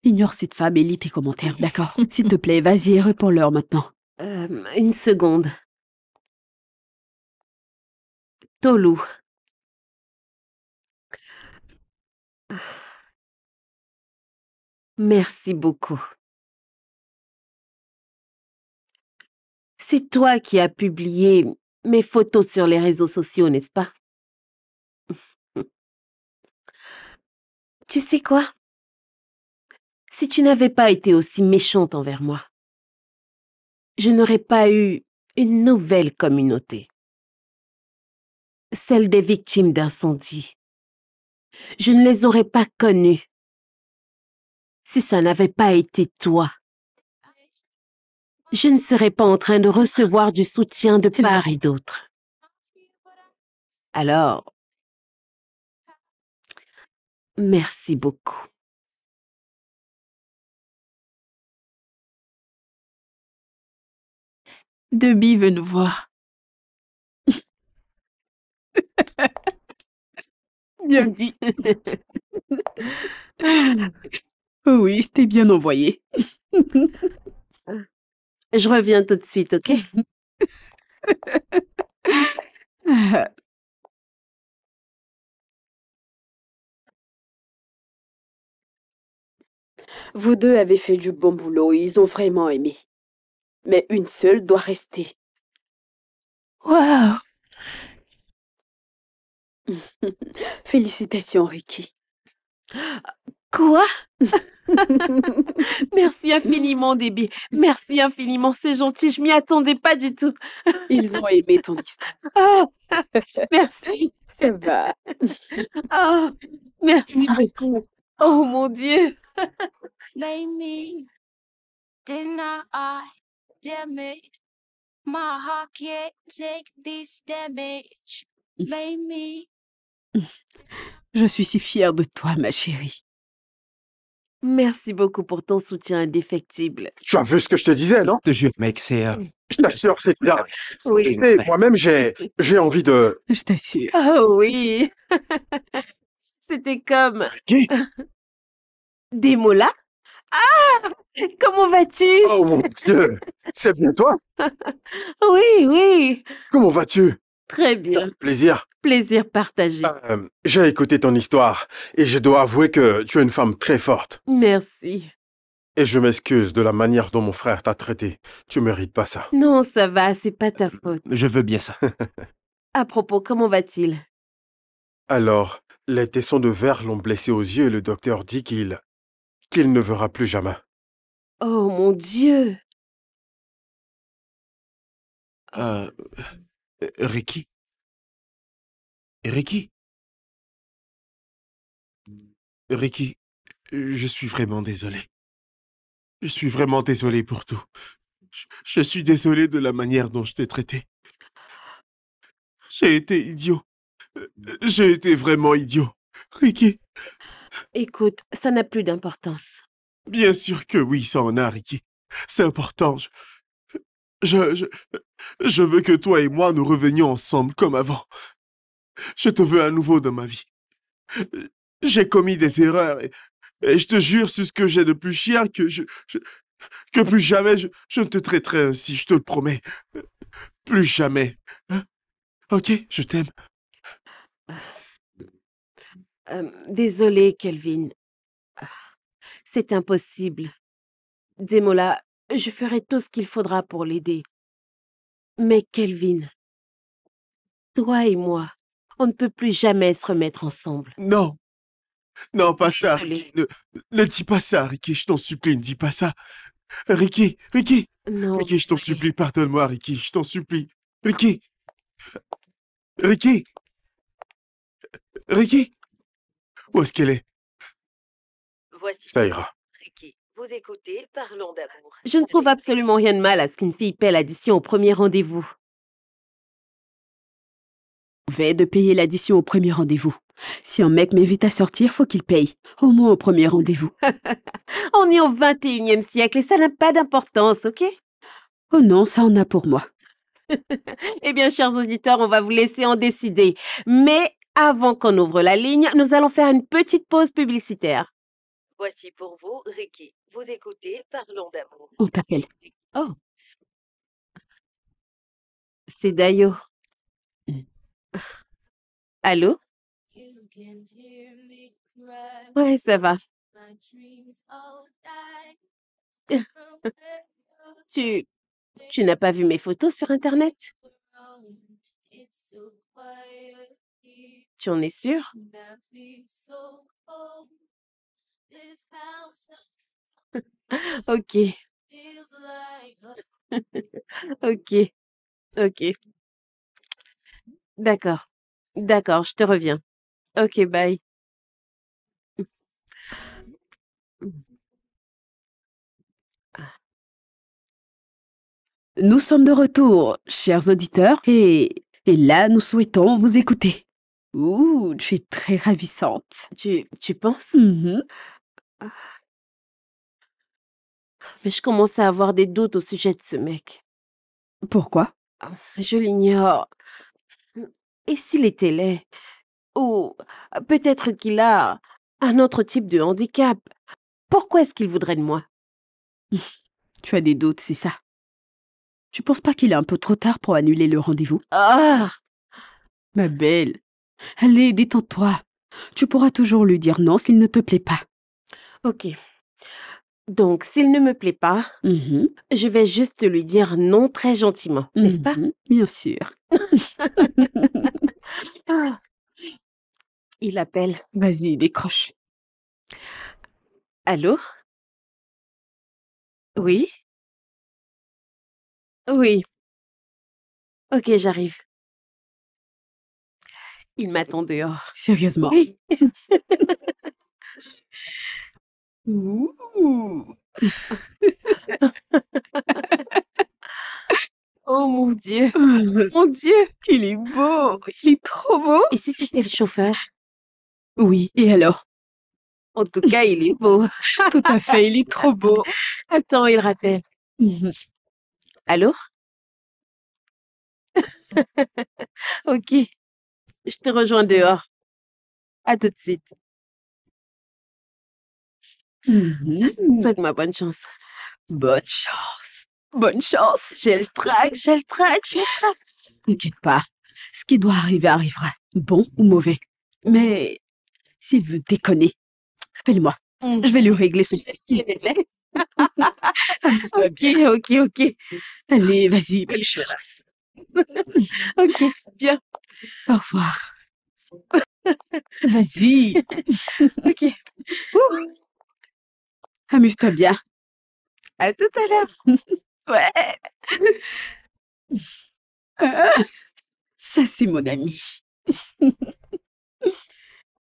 G: Ignore cette femme et lis tes commentaires, d'accord? S'il te plaît, vas-y et réponds-leur maintenant.
A: Une seconde. Tolu. Merci beaucoup. C'est toi qui as publié mes photos sur les réseaux sociaux, n'est-ce pas? Tu sais quoi? Si tu n'avais pas été aussi méchante envers moi, je n'aurais pas eu une nouvelle communauté. Celle des victimes d'incendie. Je ne les aurais pas connues si ça n'avait pas été toi. Je ne serais pas en train de recevoir du soutien de part et d'autre. Alors, merci beaucoup.
I: Debbie veut nous voir.
G: Bien dit. Oui, c'était bien envoyé.
A: Je reviens tout de suite, ok?
G: Vous deux avez fait du bon boulot, ils ont vraiment aimé. Mais une seule doit rester.
I: Waouh!
G: Félicitations, Ricky.
A: Quoi? Merci infiniment, Debbie. Merci infiniment, c'est gentil. Je m'y attendais pas du tout.
G: Ils ont aimé ton histoire.
A: Oh, merci.
G: Ça va.
A: Oh, merci beaucoup. Oh mon Dieu.
C: Made me deny damn it. My heart can't take this damage. Made me.
G: Je suis si fière de toi, ma chérie.
A: Merci beaucoup pour ton soutien indéfectible.
F: Tu as vu ce que je te disais, non?
B: Je te jure, mec, c'est...
F: Je t'assure, c'est bien.
A: Oui.
F: Tu sais, moi-même, j'ai envie de...
G: Je t'assure.
A: Oh oui. C'était comme...
F: Qui?
A: Des mots là? Ah! Comment vas-tu?
F: Oh mon Dieu! C'est bien toi?
A: Oui, oui.
F: Comment vas-tu?
A: Très bien.
F: Plaisir.
A: Plaisir partagé.
F: J'ai écouté ton histoire et je dois avouer que tu es une femme très forte.
A: Merci.
F: Et je m'excuse de la manière dont mon frère t'a traité. Tu mérites pas ça.
A: Non, ça va, c'est pas ta faute.
B: Je veux bien ça.
A: À propos, comment va-t-il?
F: Alors, les tessons de verre l'ont blessé aux yeux et le docteur dit qu'il ne verra plus jamais.
A: Oh mon Dieu.
E: Ricky? Ricky? Ricky, je suis vraiment désolé. Je suis vraiment désolé pour tout. Je suis désolé de la manière dont je t'ai traité. J'ai été idiot. J'ai été vraiment idiot. Ricky,
A: Écoute, ça n'a plus d'importance.
E: bien sûr que oui, ça en a, Ricky. C'est important. Je veux que toi et moi nous revenions ensemble comme avant. Je te veux à nouveau dans ma vie. J'ai commis des erreurs et je te jure sur ce que j'ai de plus cher que plus jamais je ne te traiterai ainsi, je te le promets. Plus jamais. Hein? Ok, je t'aime.
A: Désolée, Kelvin. C'est impossible. Demola, je ferai tout ce qu'il faudra pour l'aider. Mais Kelvin, toi et moi, on ne peut plus jamais se remettre ensemble.
E: Non. Non, pas ça,
A: Désolée.
E: Ricky. Ne dis pas ça, Ricky, je t'en supplie, ne dis pas ça. Ricky,
A: Non,
E: Ricky, je t'en
A: désolée.
E: supplie, pardonne-moi, Ricky, je t'en supplie. Ricky, où est-ce qu'elle est?
J: Voici
F: Ça ira.
J: Ricky. Vous écoutez Parlons d'amour.
A: Je ne trouve absolument rien de mal à ce qu'une fille paie l'addition au premier rendez-vous.
G: De payer l'addition au premier rendez-vous. Si un mec m'invite à sortir, faut qu'il paye. Au moins au premier rendez-vous.
A: On est au 21e siècle et ça n'a pas d'importance, ok?
G: Oh non, ça en a pour moi.
A: Eh bien, chers auditeurs, on va vous laisser en décider. Mais avant qu'on ouvre la ligne, nous allons faire une petite pause publicitaire.
J: Voici pour vous Ricky. Vous écoutez Parlons d'amour.
G: On t'appelle.
A: Oh. C'est Dayo. Allô? Ouais, ça va. Tu n'as pas vu mes photos sur Internet? Tu en es sûr? Ok. Ok. Ok. D'accord. D'accord, je te reviens. Ok, bye.
G: Nous sommes de retour, chers auditeurs, et là, nous souhaitons vous écouter. Ouh, tu es très ravissante.
A: Tu penses?
G: Mhm.
A: Mais je commence à avoir des doutes au sujet de ce mec.
G: Pourquoi?
A: Je l'ignore. Et s'il était laid? Ou peut-être qu'il a un autre type de handicap. Pourquoi est-ce qu'il voudrait de moi?
G: Tu as des doutes, c'est ça? Tu penses pas qu'il est un peu trop tard pour annuler le rendez-vous?
A: Ah!
G: Ma belle, allez, détends-toi. Tu pourras toujours lui dire non s'il ne te plaît pas.
A: Ok. Donc, s'il ne me plaît pas, je vais juste lui dire non très gentiment, n'est-ce pas?
G: Bien sûr.
A: Il appelle.
G: Vas-y, décroche.
A: Allô? Oui? Oui. Ok, j'arrive. Il m'attend dehors.
G: Sérieusement?
A: Oui.
G: Ouh.
A: Oh mon Dieu. Mon Dieu.
G: Il est beau. Il est trop beau.
A: Et si c'était le chauffeur?
G: Oui, et alors?
A: En tout cas, il est beau.
G: Tout à fait, il est trop beau.
A: Attends, il rappelle. Allô? Ok. Je te rejoins dehors. À tout de suite. Souhaite-moi bonne chance.
G: Bonne chance. Bonne chance.
A: J'ai le trac.
G: T'inquiète pas. Ce qui doit arriver arrivera. Bon ou mauvais. Mais s'il veut déconner, appelle-moi. Je vais lui régler son petit. Amuse-toi bien.
A: Ok.
G: Allez, vas-y, belle chance.
A: Ok, bien.
G: Au revoir. Vas-y.
A: Ok.
G: Amuse-toi bien.
A: À tout à l'heure.
G: Ouais. Ça, c'est mon ami.